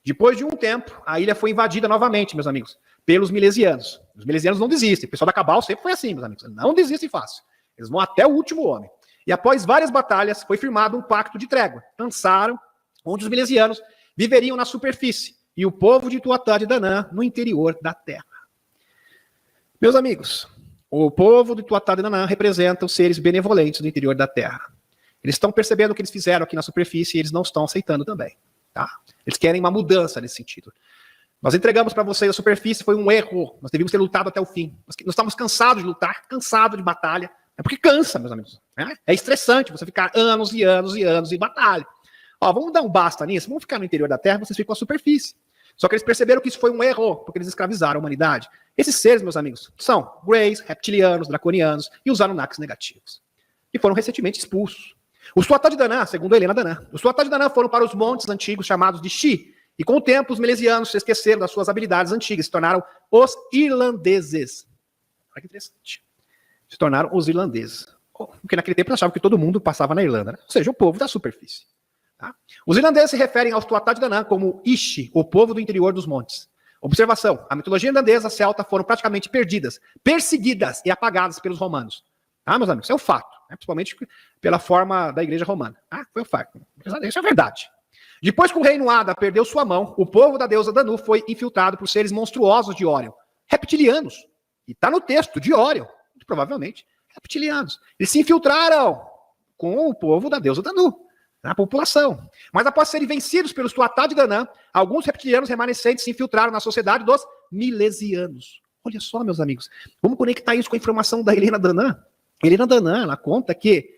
Depois de um tempo, a ilha foi invadida novamente, meus amigos, pelos milesianos. Os milesianos não desistem, o pessoal da Cabal sempre foi assim, meus amigos, não desistem fácil. Eles vão até o último homem. E após várias batalhas, foi firmado um pacto de trégua. Lançaram, onde os milesianos viveriam na superfície e o povo de Tuatá de Danã no interior da terra. Meus amigos, o povo de Tuatá de Danã representa os seres benevolentes do interior da terra. Eles estão percebendo o que eles fizeram aqui na superfície e eles não estão aceitando também. Tá? Eles querem uma mudança nesse sentido. Nós entregamos para vocês a superfície, foi um erro. Nós devíamos ter lutado até o fim. Nós estávamos cansados de lutar, cansados de batalha. É porque cansa, meus amigos. É estressante você ficar anos e anos e anos em batalha. Vamos dar um basta nisso, vamos ficar no interior da terra, vocês ficam na superfície. Só que eles perceberam que isso foi um erro, porque eles escravizaram a humanidade. Esses seres, meus amigos, são Greys, reptilianos, draconianos e os Anunnakis negativos, que foram recentemente expulsos. Os Tuatá de Danã, segundo Helena Danã, os Tuatá de Danã foram para os montes antigos chamados de Xi, e com o tempo os milesianos se esqueceram das suas habilidades antigas, se tornaram os irlandeses. Olha que interessante. Se tornaram os irlandeses. Porque naquele tempo eles achavam que todo mundo passava na Irlanda, né? Ou seja, o povo da superfície. Tá? Os irlandeses se referem aos Tuatá de Danã como Ishi, o povo do interior dos montes. Observação, a mitologia irlandesa celta foram praticamente perdidas, perseguidas e apagadas pelos romanos. Meus amigos, isso é um fato, né? Principalmente pela forma da igreja romana. Foi um fato. Isso é verdade. Depois que o rei Nuada perdeu sua mão, o povo da deusa Danu foi infiltrado por seres monstruosos de Órion, reptilianos. E está no texto, de Órion, muito provavelmente, reptilianos. Eles se infiltraram com o povo da deusa Danu, na população. Mas após serem vencidos pelos Tuatá de Danã, alguns reptilianos remanescentes se infiltraram na sociedade dos milesianos. Olha só, meus amigos, vamos conectar isso com a informação da Helena Danã. Helena Danã, ela conta que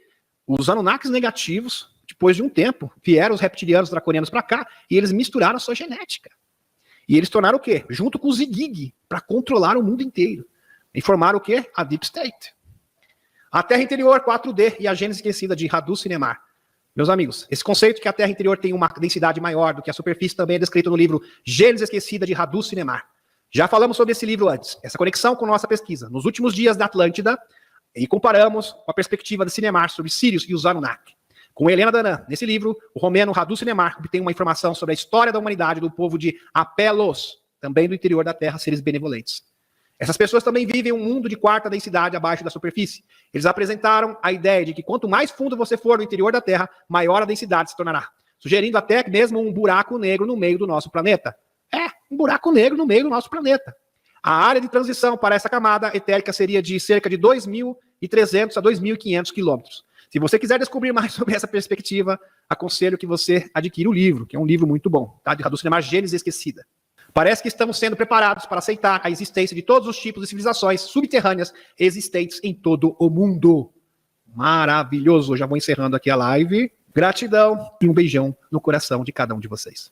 os Anunnakis negativos, depois de um tempo, vieram os reptilianos draconianos para cá e eles misturaram a sua genética. E eles tornaram o quê? Junto com os Igigi, para controlar o mundo inteiro. E formaram o quê? A Deep State. A Terra Interior 4D e a Gênese esquecida de Radu Sinemar. Meus amigos, esse conceito que a Terra Interior tem uma densidade maior do que a superfície também é descrito no livro Gênese Esquecida de Radu Sinemar. Já falamos sobre esse livro antes, essa conexão com nossa pesquisa, nos últimos dias da Atlântida, e comparamos com a perspectiva de Sinemar sobre Sirius e os Anunnaki. Com Helena Danã, nesse livro, o romeno Radu Sinemar obtém uma informação sobre a história da humanidade do povo de Apelos, também do interior da Terra, seres benevolentes. Essas pessoas também vivem um mundo de 4ª densidade abaixo da superfície. Eles apresentaram a ideia de que quanto mais fundo você for no interior da Terra, maior a densidade se tornará, sugerindo até mesmo um buraco negro no meio do nosso planeta. Um buraco negro no meio do nosso planeta. A área de transição para essa camada etérica seria de cerca de 2.300 a 2.500 quilômetros. Se você quiser descobrir mais sobre essa perspectiva, aconselho que você adquira o livro, que é um livro muito bom, tá? De Radu Sinemar, Gênese Esquecida. Parece que estamos sendo preparados para aceitar a existência de todos os tipos de civilizações subterrâneas existentes em todo o mundo. Maravilhoso. Já vou encerrando aqui a live. Gratidão e um beijão no coração de cada um de vocês.